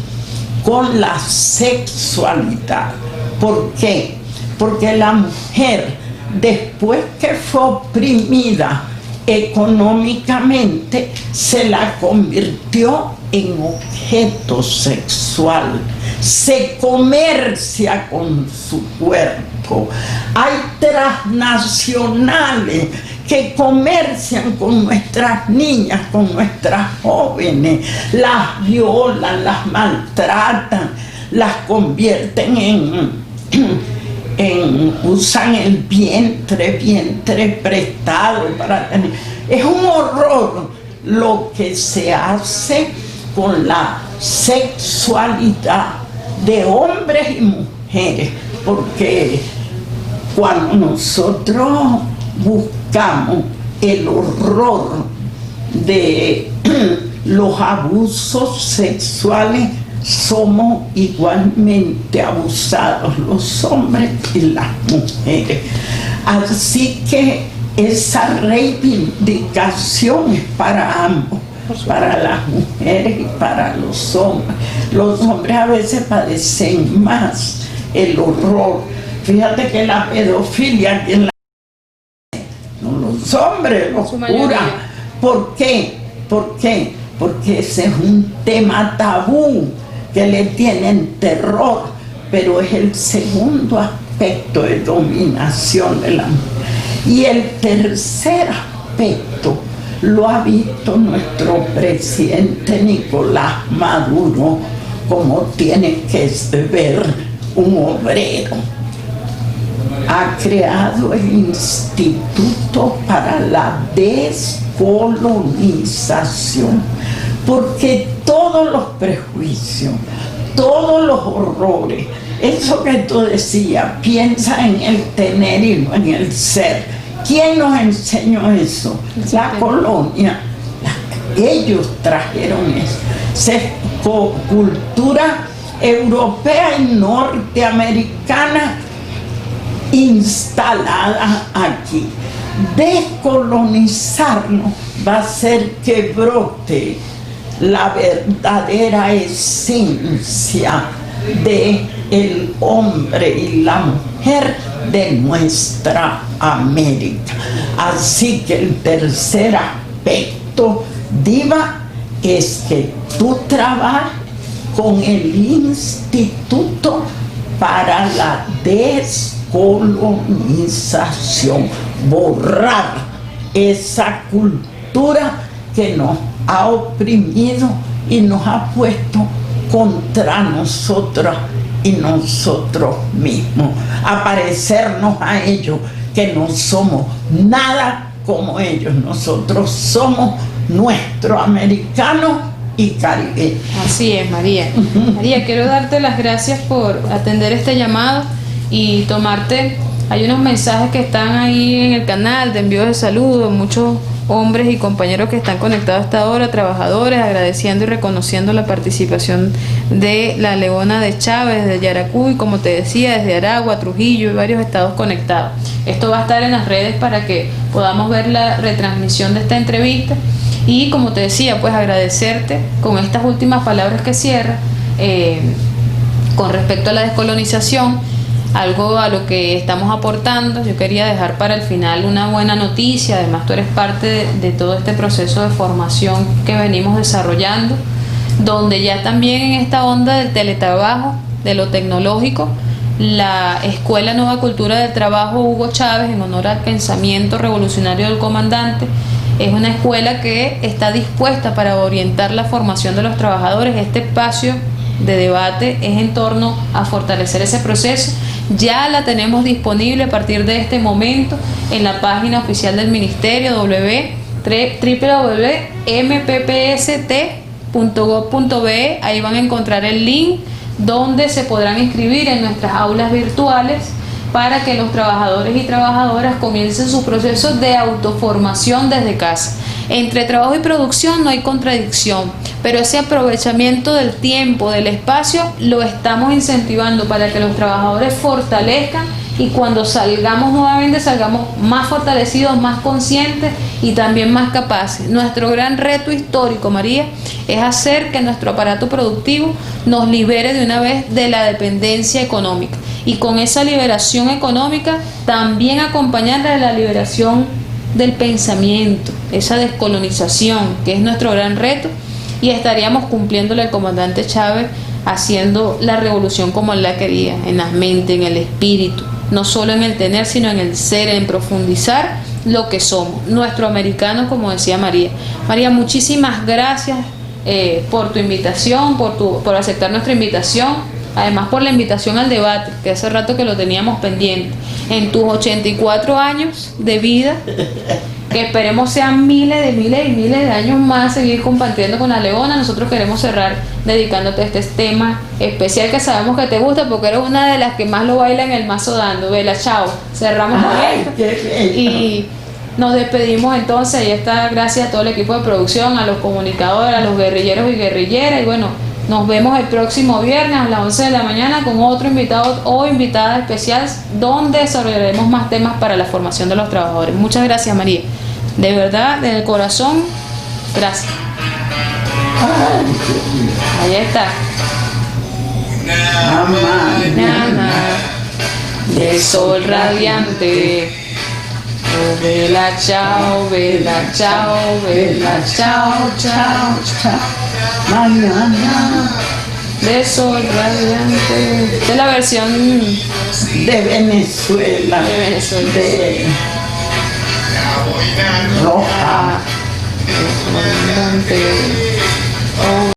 [SPEAKER 2] con la sexualidad. ¿Por qué? Porque la mujer, después que fue oprimida económicamente, se la convirtió en objeto sexual, se comercia con su cuerpo. Hay transnacionales que comercian con nuestras niñas, con nuestras jóvenes, las violan, las maltratan, las convierten usan el vientre prestado para tener. Es un horror lo que se hace con la sexualidad de hombres y mujeres, porque cuando nosotros buscamos el horror de los abusos sexuales, somos igualmente abusados los hombres y las mujeres. Así que esa reivindicación es para ambos, para las mujeres y para los hombres. Los hombres a veces padecen más el horror. Fíjate que la pedofilia aquí en la... No, los hombres los curan. ¿Por qué? ¿Por qué? Porque ese es un tema tabú que le tienen terror, pero es el segundo aspecto de dominación de la mujer. Y el tercer aspecto lo ha visto nuestro presidente Nicolás Maduro, como tiene que ver un obrero. Ha creado el Instituto para la Descolonización, porque todos los prejuicios, todos los horrores, eso que tú decías, piensa en el tener y no en el ser. ¿Quién nos enseñó eso? La colonia. Ellos trajeron eso. Cultura europea y norteamericana instalada aquí. Descolonizarnos va a hacer que brote la verdadera esencia de el hombre y la mujer de nuestra América. Así que el tercer aspecto, Diva, es que tú trabajas con el Instituto para la Descolonización, borrar esa cultura que nos ha oprimido y nos ha puesto contra nosotras y nosotros mismos, a parecernos a ellos, que no somos nada como ellos. Nosotros somos nuestro americano y Caribe.
[SPEAKER 1] Así es, María. María, quiero darte las gracias por atender este llamado y tomarte. Hay unos mensajes que están ahí en el canal de envíos de saludos, muchos hombres y compañeros que están conectados a esta hora, trabajadores, agradeciendo y reconociendo la participación de la Leona de Chávez, de Yaracuy, como te decía, desde Aragua, Trujillo y varios estados conectados. Esto va a estar en las redes para que podamos ver la retransmisión de esta entrevista y, como te decía, pues agradecerte con estas últimas palabras que cierra con respecto a la descolonización, algo a lo que estamos aportando. Yo quería dejar para el final una buena noticia. Además, tú eres parte de todo este proceso de formación que venimos desarrollando, donde ya también en esta onda del teletrabajo, de lo tecnológico, la Escuela Nueva Cultura del Trabajo Hugo Chávez, en honor al pensamiento revolucionario del comandante, es una escuela que está dispuesta para orientar la formación de los trabajadores. Este espacio de debate es en torno a fortalecer ese proceso. Ya la tenemos disponible a partir de este momento en la página oficial del Ministerio, www.mppst.gov.be. Ahí van a encontrar el link donde se podrán inscribir en nuestras aulas virtuales para que los trabajadores y trabajadoras comiencen su proceso de autoformación desde casa. Entre trabajo y producción no hay contradicción, pero ese aprovechamiento del tiempo, del espacio, lo estamos incentivando para que los trabajadores fortalezcan y cuando salgamos nuevamente salgamos más fortalecidos, más conscientes y también más capaces. Nuestro gran reto histórico, María, es hacer que nuestro aparato productivo nos libere de una vez de la dependencia económica, y con esa liberación económica también acompañarla de la liberación del pensamiento, esa descolonización que es nuestro gran reto, y estaríamos cumpliéndole al comandante Chávez, haciendo la revolución como él la quería, en la mente, en el espíritu, no solo en el tener, sino en el ser, en profundizar lo que somos, nuestro americano, como decía María. María, muchísimas gracias por tu invitación, por aceptar nuestra invitación. Además, por la invitación al debate, que hace rato que lo teníamos pendiente. En tus 84 años de vida, que esperemos sean miles y miles de años más, seguir compartiendo con la Leona. Nosotros queremos cerrar dedicándote a este tema especial que sabemos que te gusta, porque eres una de las que más lo baila en el mazo dando. Vela, chao. Cerramos con esto. Y nos despedimos entonces. Ahí está, gracias a todo el equipo de producción, a los comunicadores, a los guerrilleros y guerrilleras. Y bueno, nos vemos el próximo viernes a las 11 de la mañana con otro invitado o invitada especial, donde desarrollaremos más temas para la formación de los trabajadores. Muchas gracias, María. De verdad, desde el corazón, gracias. Ahí está. Mañana de sol radiante. Oh, vela, chao, vela, chao, vela, chao, chao, chao.
[SPEAKER 2] Mañana
[SPEAKER 1] De sol radiante. Esta es la versión
[SPEAKER 2] de Venezuela, de Roja.
[SPEAKER 1] comandante.